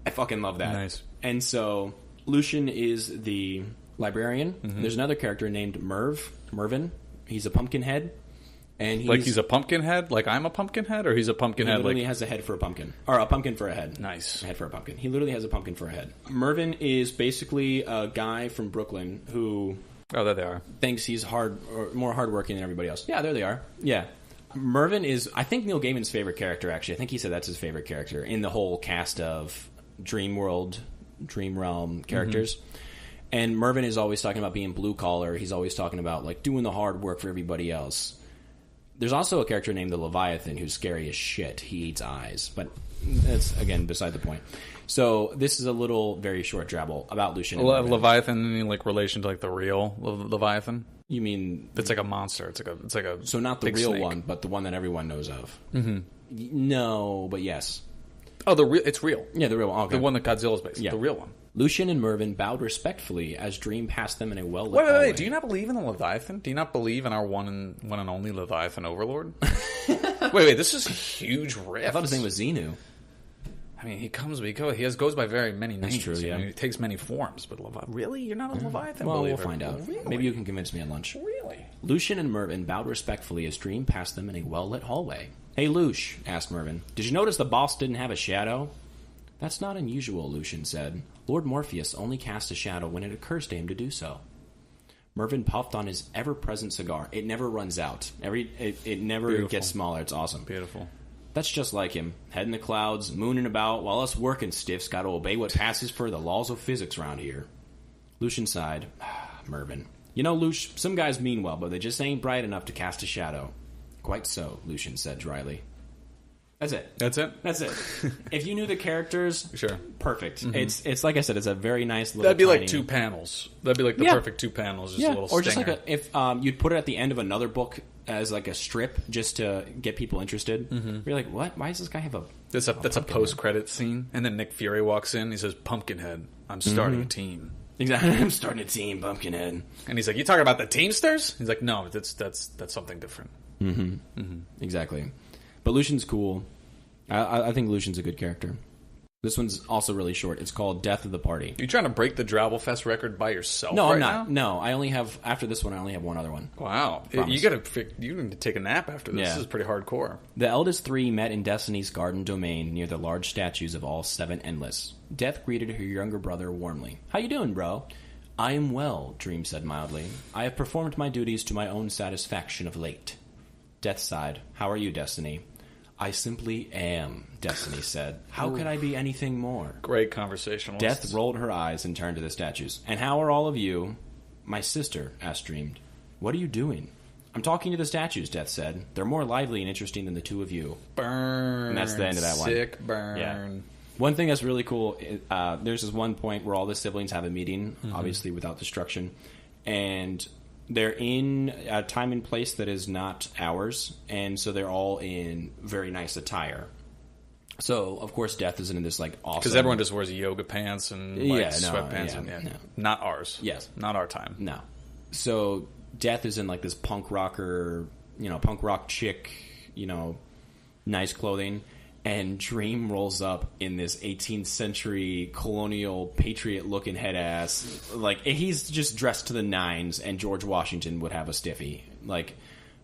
I fucking love that.
Nice.
And so Lucian is the librarian. There's another character named Mervin. He's a pumpkin head. And
He's a pumpkin head? Like I'm a pumpkin head? Or he's a pumpkin
he
head?
literally
Like
has a head for a pumpkin. Or a pumpkin for a head.
Nice.
A head for a pumpkin. He literally has a pumpkin for a head. Mervin is basically a guy from Brooklyn who
Oh, there they are.
thinks he's more hardworking than everybody else. Yeah, there they are. Yeah. Mervin is, I think, Neil Gaiman's favorite character, actually. I think he said that's his favorite character in the whole cast of Dream World, Dream Realm characters. And Mervin is always talking about being blue collar. He's always talking about like doing the hard work for everybody else. There's also a character named the Leviathan who's scary as shit. He eats eyes, but that's, again, beside the point. So this is a little, very short drabble about Lucian and Mervin.
Leviathan, any like relation to like the real Leviathan?
You mean...
It's like a monster. It's like a
So not the
big
real
snake.
one, but the one that everyone knows of. No, but yes.
Oh, it's real.
Yeah, the real one. Okay.
The one that Godzilla's based.
Yeah.
The real one.
Lucian and Mervin bowed respectfully as Dream passed them in a well-lit
Wait,
hallway.
do you not believe in the Leviathan? Do you not believe in our one and only Leviathan overlord? wait, this is a huge rift.
I thought his name was Xenu.
I mean, he goes by very many names.
true, yeah.
I mean, he takes many forms, but really? You're not a Leviathan
Well,
believer?
we'll find out.
Really?
Maybe you can convince me at lunch.
Really?
Lucian and Mervin bowed respectfully as Dream passed them in a well-lit hallway. "Hey, Lush," asked Mervin, "did you notice the boss didn't have a shadow?" "That's not unusual," Lucian said. "Lord Morpheus only casts a shadow when it occurs to him to do so." Mervin puffed on his ever-present cigar. It never runs out. It never
Beautiful.
gets smaller. It's awesome.
Beautiful.
"That's just like him. Head in the clouds, mooning about, while us working stiffs got to obey what passes for the laws of physics around here." Lucian sighed. Mervin. "You know, Lush, some guys mean well, but they just ain't bright enough to cast a shadow." "Quite so," Lucian said dryly. That's it.
That's it?
That's it. If you knew the characters,
Sure.
perfect. It's like I said, it's a very nice little.
That'd be like
tiny-
2 panels. That'd be like the
Yeah.
perfect 2 panels. Just a little
or just like
stinger.
if you'd put it at the end of another book as like a strip just to get people interested. You're like, what? Why does this guy have a?
That's a post-credit scene, and then Nick Fury walks in. He says, "Pumpkinhead, I'm starting a team."
Exactly. I'm starting a team, Pumpkinhead.
And he's like, "You talking about the Teamsters?" He's like, "No, that's something different."
Exactly. But Lucian's cool. I think Lucian's a good character. This one's also really short. It's called Death of the Party.
You trying to break the Drabble Fest record by yourself?
No,
right
I'm not.
now?
No, I only have after this one. I only have one other one.
Wow,
Promise.
you need to take a nap after this.
Yeah.
This is pretty hardcore.
The eldest three met in Destiny's garden domain near the large statues of all seven endless. Death greeted her younger brother warmly. "How you doing, bro?" "I am well," Dream said mildly. "I have performed my duties to my own satisfaction of late." Death sighed. "How are you, Destiny?" "I simply am," Destiny said. "How could I be anything more?"
Great conversationalist.
Death rolled her eyes and turned to the statues. "And how are all of you?" "My sister," asked Dreamed. "What are you doing?" "I'm talking to the statues," Death said. "They're more lively and interesting than the two of you."
Burn.
And that's the end of that one.
Sick burn.
Yeah. One thing that's really cool, there's this one point where all the siblings have a meeting, obviously without destruction, and they're in a time and place that is not ours, and so they're all in very nice attire. So, of course, Death isn't in this, like, awesome...
Because everyone just wears yoga pants and like,
Yeah, no,
sweatpants.
yeah,
and,
no.
Not ours.
Yes.
Not our time.
No.
so Death is in like this punk rock chick, nice clothing, and Dream rolls up in this 18th century colonial patriot looking head ass. Like, he's just dressed to the nines, and George Washington would have a stiffy. Like,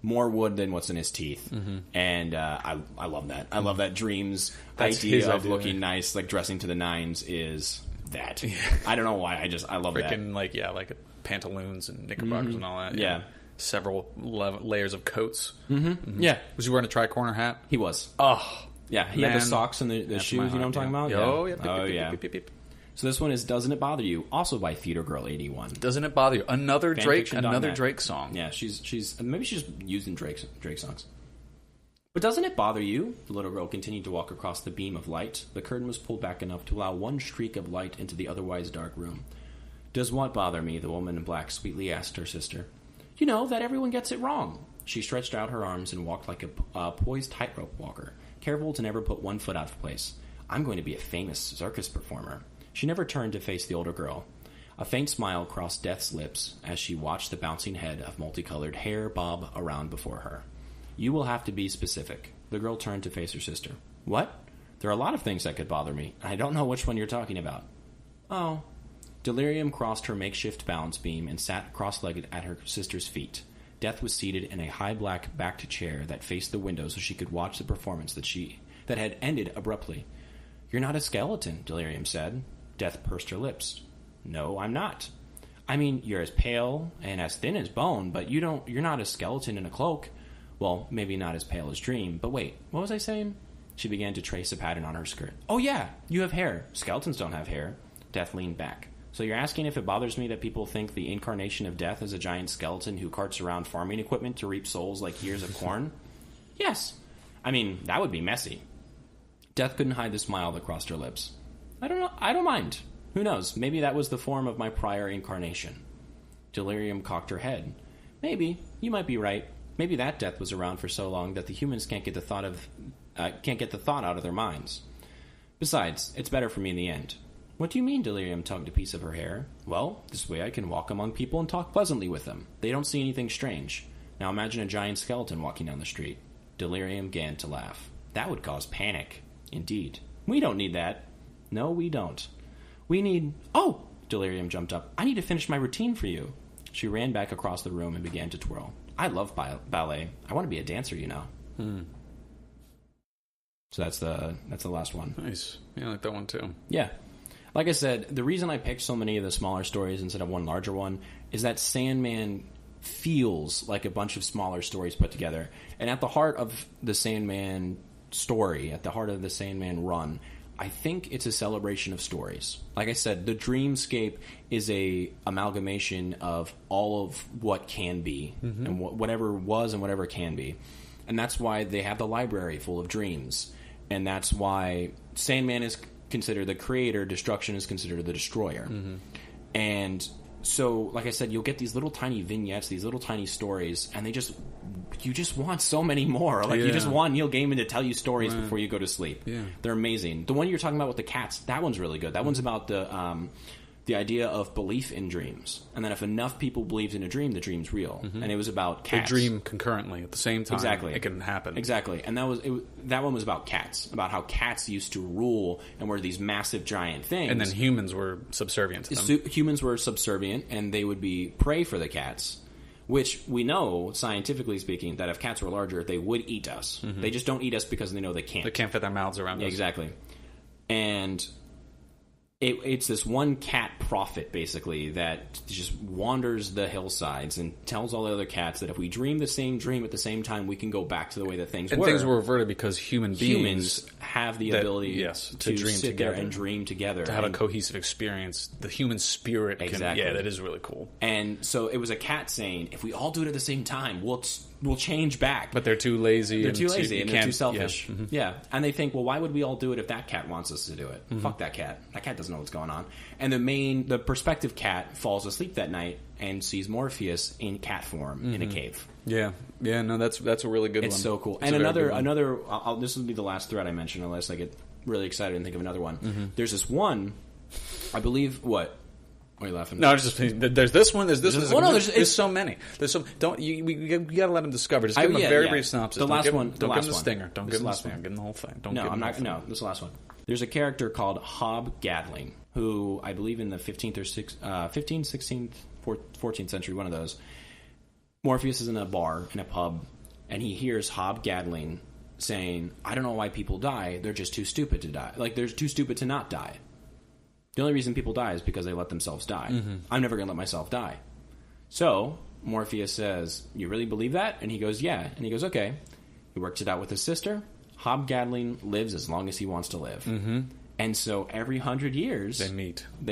more wood than what's in his teeth. And I love that. I love that Dream's idea of looking nice, like dressing to the nines is that. Yeah. I don't know why. I love that.
Freaking, like pantaloons and knickerbockers and all that.
Yeah.
Several layers of coats.
Yeah.
Was he wearing a tri-corner hat?
He was.
Oh.
Yeah, he had the socks and the shoes, you know what I'm talking about?
Oh, yeah.
Oh, yeah. So this one is Doesn't It Bother You, also by Theater Girl 81.
Doesn't It Bother You? Another Drake song.
Yeah, she's maybe she's just using Drake songs. But doesn't it bother you? The little girl continued to walk across the beam of light. The curtain was pulled back enough to allow one streak of light into the otherwise dark room. Does what bother me? The woman in black sweetly asked her sister. You know that everyone gets it wrong. She stretched out her arms and walked like a poised tightrope walker, careful to never put one foot out of place. I'm going to be a famous circus performer. She never turned to face the older girl. A faint smile crossed Death's lips as she watched the bouncing head of multicolored hair bob around before her. You will have to be specific. The girl turned to face her sister. What? There are a lot of things that could bother me. I don't know which one you're talking about. Oh. Delirium crossed her makeshift balance beam and sat cross-legged at her sister's feet. Death was seated in a high black backed chair that faced the window so she could watch the performance that had ended abruptly. You're not a skeleton, Delirium said. Death pursed her lips. No, I'm not. I mean, you're as pale and as thin as bone, but you're not a skeleton in a cloak. Well, maybe not as pale as Dream, but wait, what was I saying? She began to trace a pattern on her skirt. Oh yeah, you have hair. Skeletons don't have hair. Death leaned back. So you're asking if it bothers me that people think the incarnation of Death is a giant skeleton who carts around farming equipment to reap souls like ears of corn? Yes. I mean, that would be messy. Death couldn't hide the smile that crossed her lips. I don't know. I don't mind. Who knows? Maybe that was the form of my prior incarnation. Delirium cocked her head. Maybe. You might be right. Maybe that Death was around for so long that the humans can't get the thought out of their minds. Besides, it's better for me in the end. What do you mean? Delirium tugged a piece of her hair. Well, this way I can walk among people and talk pleasantly with them. They don't see anything strange. Now imagine a giant skeleton walking down the street. Delirium began to laugh. That would cause panic. Indeed. We don't need that. No, we don't. We need... Oh! Delirium jumped up. I need to finish my routine for you. She ran back across the room and began to twirl. I love ballet. I want to be a dancer, you know. So that's the last one.
Nice. Yeah, I like that one too.
Yeah. Like I said, the reason I picked so many of the smaller stories instead of one larger one is that Sandman feels like a bunch of smaller stories put together. And at the heart of the Sandman story, at the heart of the Sandman run, I think it's a celebration of stories. Like I said, the dreamscape is a amalgamation of all of what can be and whatever was and whatever can be. And that's why they have the library full of dreams. And that's why Sandman is considered the creator, destruction is considered the destroyer. And so, like I said, you'll get these little tiny vignettes, these little tiny stories, and you just want so many more. Like, you just want Neil Gaiman to tell you stories before you go to sleep. Yeah. They're amazing. The one you're talking about with the cats, that one's really good. That one's about the idea of belief in dreams. And then if enough people believed in a dream, the dream's real. And it was about cats.
They dream concurrently at the same time.
Exactly.
It can happen.
Exactly. And that one was about cats, about how cats used to rule and were these massive giant things.
And then humans were subservient to them.
Humans were subservient, and they would be prey for the cats, which we know, scientifically speaking, that if cats were larger, they would eat us. They just don't eat us because they know they can't.
They can't fit their mouths around us.
Exactly. And... It's this one cat prophet, basically, that just wanders the hillsides and tells all the other cats that if we dream the same dream at the same time, we can go back to the way that things were.
And things were reverted because humans
have the ability to
dream
sit
together
there and dream together.
To have a cohesive experience. The human spirit can...
Exactly.
Yeah, that is really cool.
And so it was a cat saying, if we all do it at the same time, we'll change back.
But they're too lazy.
They're too lazy and they're too selfish. Yeah. And they think, well, why would we all do it if that cat wants us to do it? Fuck that cat. That cat doesn't know what's going on. And the prospective cat falls asleep that night and sees Morpheus in cat form in a cave.
Yeah. Yeah, no, that's a really good one.
It's so cool. And another this will be the last thread I mention unless I get really excited and think of another one. There's this one, I believe,
Why are you laughing?
No, I was just there's this one. There's this one.
Well, no,
there's so many. There's so you got to let him discover. Just give him a very brief synopsis.
The last one.
Don't give him the stinger. Don't give him the stinger.
One.
Give him the whole thing. Don't
No,
give him
I'm
the
not.
whole
No,
thing.
this is the last one. There's a character called Hob Gadling, who I believe in the 15th or 15th, 16th, 14th century, one of those. Morpheus is in a bar, in a pub, and he hears Hob Gadling saying, I don't know why people die, they're just too stupid to die. Like, they're too stupid to not die. The only reason people die is because they let themselves die. Mm-hmm. I'm never going to let myself die. So, Morpheus says, you really believe that? And he goes, yeah. And he goes, okay. He works it out with his sister. Hob Gadling lives as long as he wants to live. Mm-hmm. And so every 100 years... They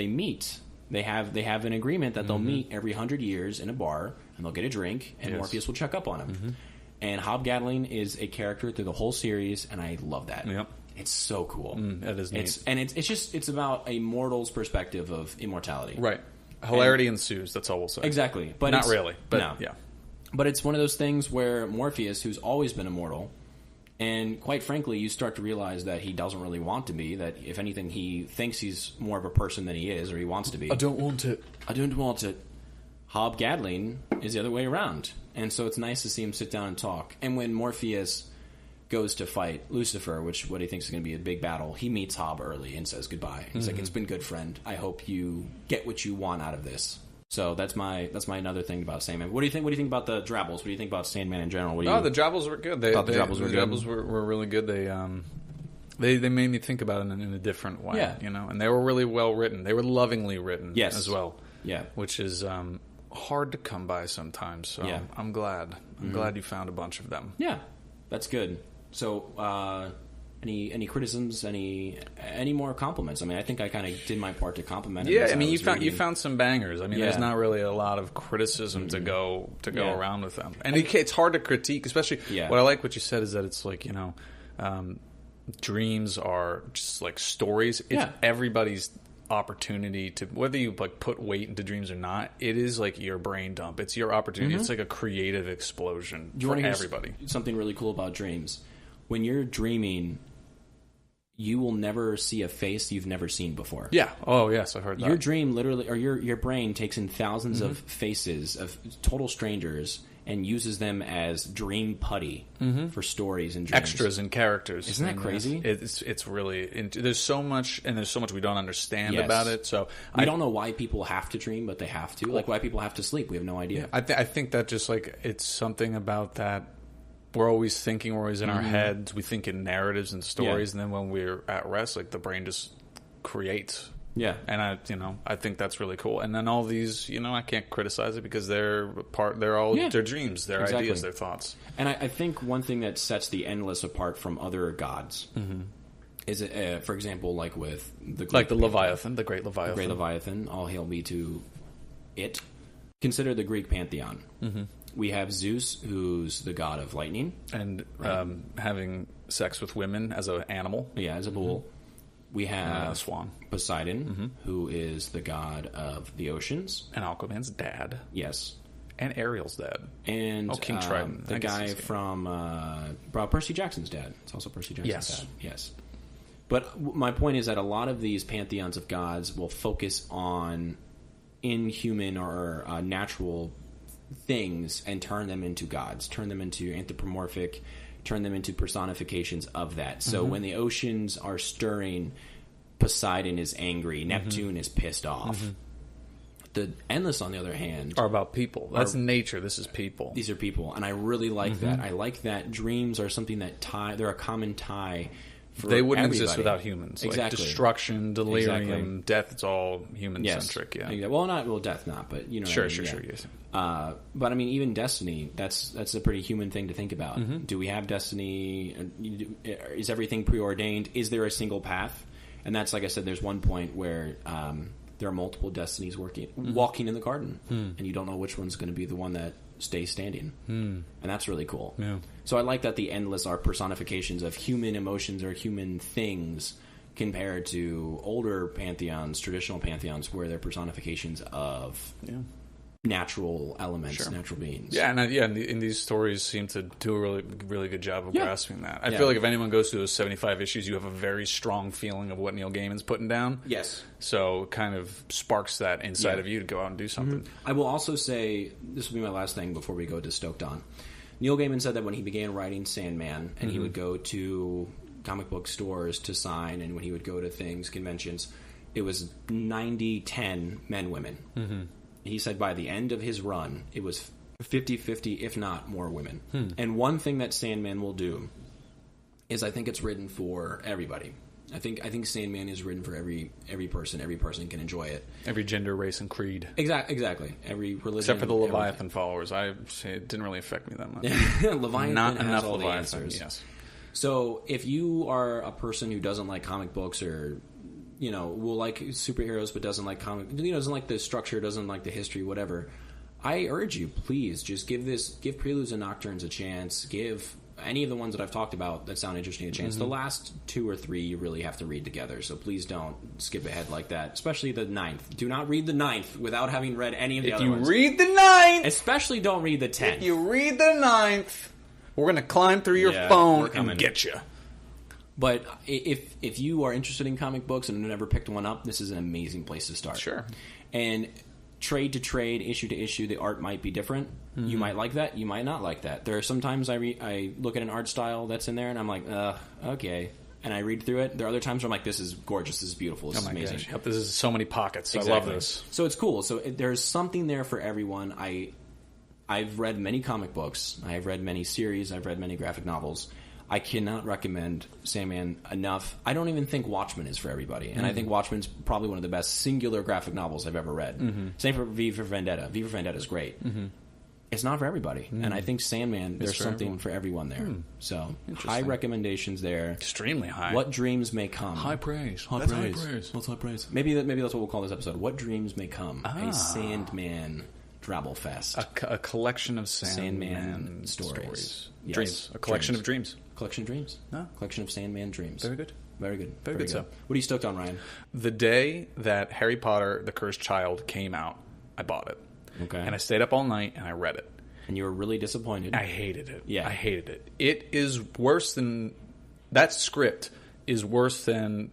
meet. They have an agreement that they'll meet every 100 years in a bar, and they'll get a drink, and Morpheus will check up on him. Mm-hmm. And Hob Gadling is a character through the whole series, and I love that.
Yep.
It's so cool.
That is neat.
It's about a mortal's perspective of immortality.
Right. Hilarity ensues, that's all we'll say.
Exactly. But
not really. But
no.
Yeah.
But it's one of those things where Morpheus, who's always been immortal, and quite frankly, you start to realize that he doesn't really want to be, that if anything, he thinks he's more of a person than he is, or he wants to be.
I don't want it.
Hob Gadling is the other way around. And so it's nice to see him sit down and talk. And when Morpheus goes to fight Lucifer, which what he thinks is going to be a big battle, he meets Hob early and says goodbye. He's like, it's been good, friend. I hope you get what you want out of this. So that's my another thing about Sandman. What do you think? What do you think about the drabbles? What do you think about Sandman in general?
The drabbles were good. The drabbles were really good. They made me think about it in a different way.
Yeah.
And they were really well written. They were lovingly written as well.
Yeah.
Which is hard to come by sometimes. So
yeah.
I'm glad. I'm glad you found a bunch of them.
Yeah, that's good. So, any criticisms? Any more compliments? I mean, I think I kind of did my part to compliment him.
Yeah, I mean, you found some bangers. I mean, there's not really a lot of criticism to go around with them, and it's hard to critique. Especially, what I like what you said is that it's like dreams are just like stories. It's everybody's opportunity to, whether you like put weight into dreams or not, it is like your brain dump. It's your opportunity. It's like a creative explosion for everybody.
Something really cool about dreams. When you're dreaming, you will never see a face you've never seen before.
Yeah. Oh, yes, I've heard that.
Your dream literally, or your brain takes in thousands of faces of total strangers and uses them as dream putty for stories and dreams.
Extras and characters.
Isn't that crazy?
It's really... there's so much, and there's so much we don't understand about it. So
I don't know why people have to dream, but they have to. Like why people have to sleep. We have no idea.
I think that just like it's something about that. We're always thinking, we're always in our heads. We think in narratives and stories, and then when we're at rest, like the brain just creates.
Yeah,
and I think that's really cool. And then all these, I can't criticize it because they're all their dreams, their ideas, their thoughts.
And I think one thing that sets the Endless apart from other gods is, for example, like with the
Leviathan, the Great Leviathan,
all hail be to it. Consider the Greek pantheon. We have Zeus, who's the god of lightning.
And having sex with women as an animal.
Yeah, as a bull. We have
swan.
Poseidon, who is the god of the oceans.
And Aquaman's dad.
Yes.
And Ariel's dad.
And
King Triton.
The guy from Percy Jackson's dad. It's also Percy Jackson's dad. Yes. But my point is that a lot of these pantheons of gods will focus on inhuman or natural things and turn them into gods, turn them into anthropomorphic, turn them into personifications of that. So when the oceans are stirring, Poseidon is angry, Neptune is pissed off. The Endless, on the other hand,
are about people. That's nature. This is people.
These are people, and I really like that. I like that dreams are something that they're a common tie.
They wouldn't exist without humans.
Exactly.
Like destruction, delirium, death, it's all human-centric.
Yes. Yeah. Well, death not, but you know
Sure,
what I mean?
sure, yes.
But I mean, even destiny, that's a pretty human thing to think about. Do we have destiny? Is everything preordained? Is there a single path? And that's, like I said, there's one point where there are multiple destinies walking in the garden, and you don't know which one's going to be the one that stays standing. And that's really cool.
Yeah.
So I like that the Endless are personifications of human emotions or human things compared to older pantheons, traditional pantheons, where they're personifications of
natural elements, natural beings.
Yeah, and these stories seem to do a really, really good job of grasping that. I feel like if anyone goes through those 75 issues, you have a very strong feeling of what Neil Gaiman's putting down.
Yes.
So it kind of sparks that inside of you to go out and do something.
I will also say, this will be my last thing before we go to Stoked On. Neil Gaiman said that when he began writing Sandman, and he would go to comic book stores to sign, and when he would go to things, conventions, it was 90-10 men, women. Mm-hmm. He said by the end of his run, it was 50-50, if not more women. And one thing that Sandman will do is I think it's written for everybody. I think Sandman is written for every person. Every person can enjoy it.
Every gender, race, and creed.
Exactly. Every religion.
Except for the Leviathan followers. I say it didn't really affect me that much.
Leviathan
Not
has
enough
all
Leviathan,
the answers.
yes.
So if you are a person who doesn't like comic books or will like superheroes but doesn't like doesn't like the structure, doesn't like the history, whatever, I urge you, please just give Preludes and Nocturnes a chance. Give any of the ones that I've talked about that sound interesting a chance. The last 2 or 3 you really have to read together, so please don't skip ahead like that, especially the 9th. Do not read the 9th without having read any of the other ones.
If you read the 9th...
Especially don't read the 10th.
If you read the 9th, we're going to climb through your phone and get you.
But if you are interested in comic books and have never picked one up, this is an amazing place to start.
Sure.
And trade to trade, issue to issue, the art might be different. You might like that. You might not like that. There are sometimes I look at an art style that's in there and I'm like, okay. And I read through it. There are other times where I'm like, this is gorgeous. This is beautiful. This is amazing.
Gosh. Yep, this is so many pockets.
Exactly.
I love this.
So it's cool. So there's something there for everyone. I've read many comic books. I've read many series. I've read many graphic novels. I cannot recommend Sandman enough. I don't even think Watchmen is for everybody. And I think Watchmen's probably one of the best singular graphic novels I've ever read. Same for V for Vendetta. V for Vendetta is great. It's not for everybody. And I think Sandman, there's something for everyone there. So, high recommendations there.
Extremely high.
What dreams may come.
High praise.
That's high praise. What's high praise? Maybe that's what we'll call this episode. What dreams may come. A Sandman Drabble Fest.
A collection of Sandman
stories. Yes.
Dreams. A collection of dreams.
Collection of dreams.
No.
Collection of Sandman dreams.
Very good.
Very good.
Very good. So,
what are you stoked on, Ryan?
The day that Harry Potter: The Cursed Child came out, I bought it.
Okay.
And I stayed up all night and I read it.
And you were really disappointed.
I hated it.
Yeah.
I hated it. It is worse than... That script is worse than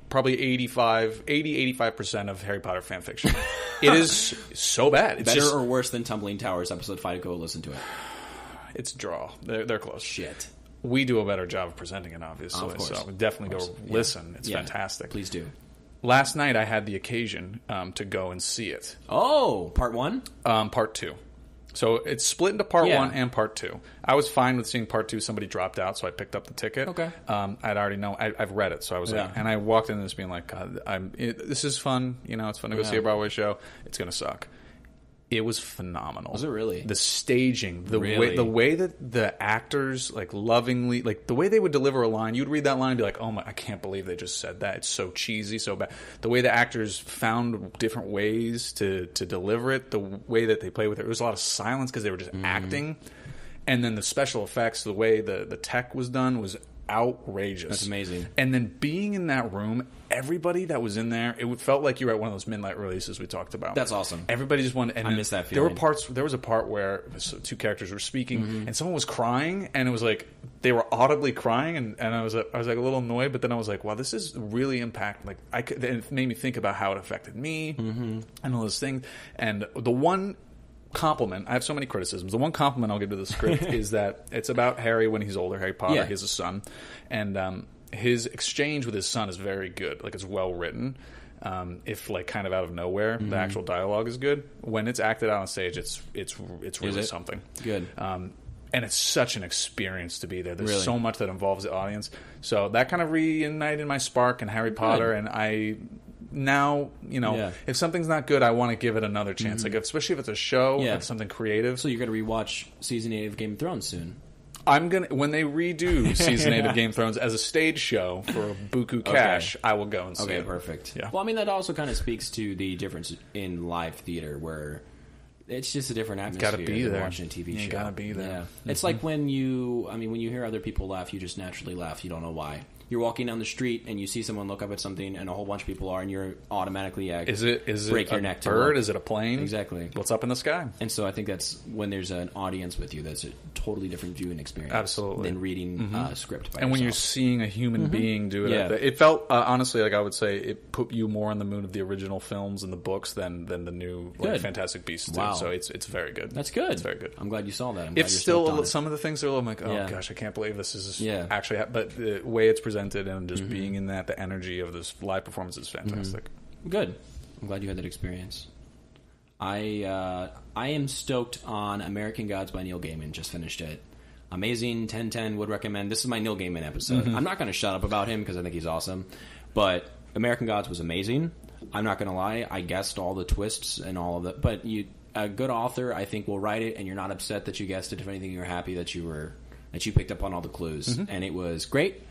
probably 85% of Harry Potter fan fiction. It is so bad. It's
better or worse than Tumbling Towers episode 5? Go listen to it.
It's a draw. They're close.
Shit.
We do a better job of presenting it, obviously.
Of course.
So definitely go listen. It's fantastic.
Please do.
Last night I had the occasion to go and see it.
Oh, part 1?
Part 2. So it's split into part 1 and part 2. I was fine with seeing part 2. Somebody dropped out, so I picked up the ticket.
Okay.
I'd already know. I've read it, so I was like, and I walked into this being like, God, this is fun. It's fun to go see a Broadway show. It's going to suck. It was phenomenal.
Was it really?
The staging, the way that the actors lovingly, the way they would deliver a line, you'd read that line and be like, "Oh my, I can't believe they just said that. It's so cheesy, so bad." The way the actors found different ways to deliver it, the way that they play with it. There was a lot of silence because they were just acting, and then the special effects, the way the tech was done was outrageous.
That's amazing.
And then being in that room, everybody that was in there, it felt like you were at one of those midnight releases we talked about.
That's awesome.
Everybody just wanted. And
I miss that feeling.
There was a part where 2 characters were speaking, and someone was crying, and it was like they were audibly crying, and I was like a little annoyed, but then I was like, wow, this is really impactful. It made me think about how it affected me and all those things. And the one compliment, I have so many criticisms. The one compliment I'll give to the script is that it's about Harry when he's older, Harry Potter. He has a son, and his exchange with his son is very good. It's well written. If kind of out of nowhere, the actual dialogue is good. When it's acted out on stage, it's really something. Good. And it's such an experience to be there. There's so much that involves the audience. So that kind of reignited my spark in Harry Potter, and I now, if something's not good, I want to give it another chance. Especially if it's a show, it's something creative.
So you're going to rewatch season 8 of Game of Thrones soon.
I'm gonna when they redo season 8 of Game of Thrones as a stage show for buku cash, I will go and see it.
Okay, perfect.
Yeah.
Well, I mean that also kind of speaks to the difference in live theater where it's just a different atmosphere.
Gotta be there.
Watching a TV show.
You gotta be there.
Yeah. It's like when you hear other people laugh, you just naturally laugh. You don't know why. you're walking down the street and you see someone look up at something and a whole bunch of people are, and you're automatically
Is it
break your
a
neck to
bird?
look.
Is it a plane?
Exactly.
What's up in the sky?
And so I think that's when there's an audience with you. That's a totally different viewing experience.
Absolutely.
Than reading a script by
And when you're
yourself.
seeing a human being do it,
Yeah.
it felt honestly like I would say it put you more in the mood of the original films and the books than the new
Good.
Fantastic Beasts do.
Wow.
So it's very good.
That's good.
It's very good.
I'm glad you saw that. I'm glad
It's
you're
still
stoked on it.
some of the things are I'm like, oh
Yeah.
gosh, I can't believe this is
Yeah.
actually. But the way it's presented and just being in that, the energy of this live performance is fantastic.
Good. I'm glad you had that experience. I am stoked on American Gods by Neil Gaiman. Just finished it. Amazing. 10/10 would recommend. This is my Neil Gaiman episode. I'm not going to shut up about him because I think he's awesome. But American Gods was amazing. I'm not going to lie. I guessed all the twists and all of that. But a good author, I think, will write it, and you're not upset that you guessed it. If anything, you're happy that you picked up on all the clues, and it was great.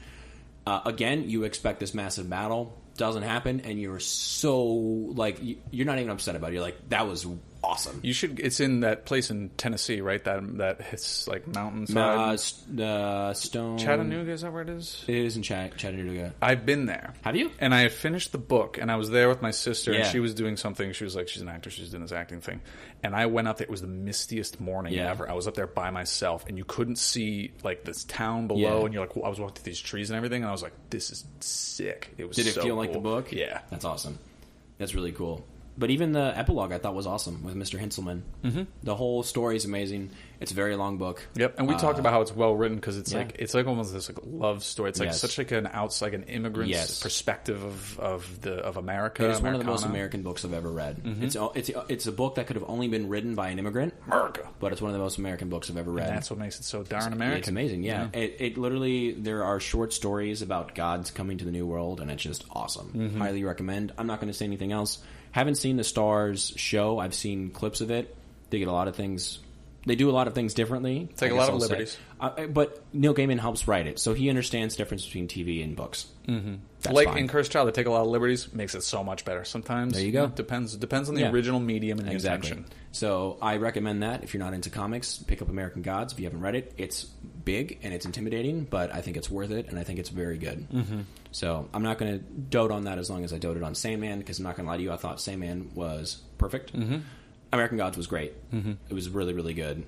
Again, you expect this massive battle, doesn't happen, and you're so like you're not even upset about it. You're like, that was awesome.
You should. It's in that place in Tennessee, right? That hits like mountainside.
Stone
Chattanooga, is that where it is?
It is in Chattanooga.
I've been there.
Have you?
And I had finished the book, and I was there with my sister, and
Yeah.
she was doing something. She was like, she's an actor, she's doing this acting thing. And I went up there. It was the mistiest morning
Yeah.
ever. I was up there by myself, and you couldn't see like this town below,
Yeah.
and you're like, I was walking through these trees and everything, and I was like, this is sick. It was.
Did it
so
feel like the
cool.
book?
Yeah.
That's awesome. That's really cool. But even the epilogue I thought was awesome with Mr. Hinselman. Mm-hmm. The whole story is amazing. It's a very long book.
Yep, and we talked about how it's well written because it's
yeah.
it's like almost this like love story. It's like
Yes.
such like an an immigrant's
Yes.
perspective of America.
It is one of the most
Americana.
American books I've ever read. It's a book that could have only been written by an immigrant,
America.
but it's one of the most American books I've ever read.
And that's what makes it so darn American.
It's amazing, yeah. It literally, there are short stories about gods coming to the New World, and it's just awesome. Highly recommend. I'm not going to say anything else. Haven't seen the Stars show. I've seen clips of it. They get a lot of things. They do a lot of things differently.
Take a lot of liberties.
But Neil Gaiman helps write it, so he understands the difference between TV and books. That's
Like
fine.
in Cursed Child, they take a lot of liberties, makes it so much better. Sometimes
There you go.
It depends on the
Yeah.
original medium and the
Exactly.
intention.
So I recommend that if you're not into comics, pick up American Gods. If you haven't read it, it's big and it's intimidating, but I think it's worth it, and I think it's very good. So I'm not going to dote on that as long as I doted on Sandman, because I'm not going to lie to you, I thought Sandman was perfect. American Gods was great. It was really, really good.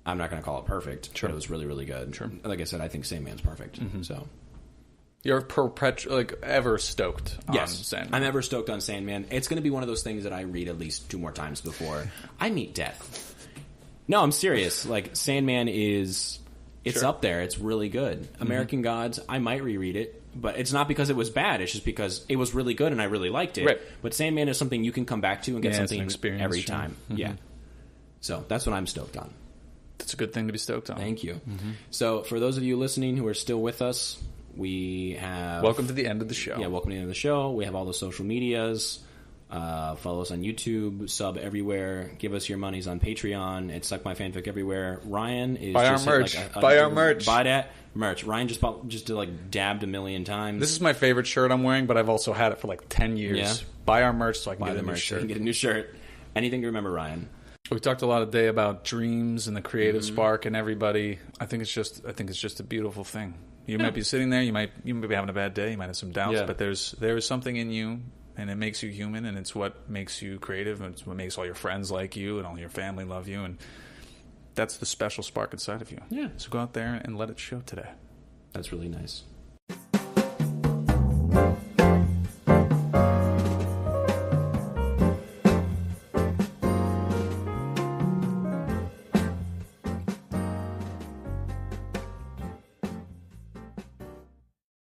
I'm not going to call it perfect, but it was really, really good. Sure. Like I said, I think Sandman's perfect. So
You're ever stoked on Sandman.
I'm ever stoked on Sandman. It's going to be one of those things that I read at least 2 more times before I meet death. No, I'm serious. Like, Sandman it's up there. It's really good. American Gods, I might reread it, but it's not because it was bad. It's just because it was really good and I really liked it.
Right.
But Sandman is something you can come back to and get
Yeah, it's an
something
experience,
every
sure.
time. Yeah. So that's what I'm stoked on.
That's a good thing to be stoked on.
Thank you. So for those of you listening who are still with us, we have...
Welcome to the end of the show.
Yeah, welcome to the end of the show. We have all the social medias. Follow us on YouTube, sub everywhere. Give us your monies on Patreon. It's Suck My Fanfic everywhere. Ryan is
Buy our
just hit,
merch.
like,
Buy our merch.
Buy that merch. Ryan just did like dabbed a million times.
This is my favorite shirt I'm wearing, but I've also had it for like 10 years.
Yeah.
Buy our merch so I can
Buy
get
the
a new
merch.
shirt.
You can get a new shirt. Anything to remember, Ryan.
We talked a lot today about dreams and the creative spark and everybody. I think it's just a beautiful thing. You might be sitting there, you might be having a bad day, you might have some doubts,
Yeah.
but there is something in you, and it makes you human, and it's what makes you creative, and it's what makes all your friends like you, and all your family love you, and that's the special spark inside of you.
Yeah.
So go out there and let it show today.
That's really nice.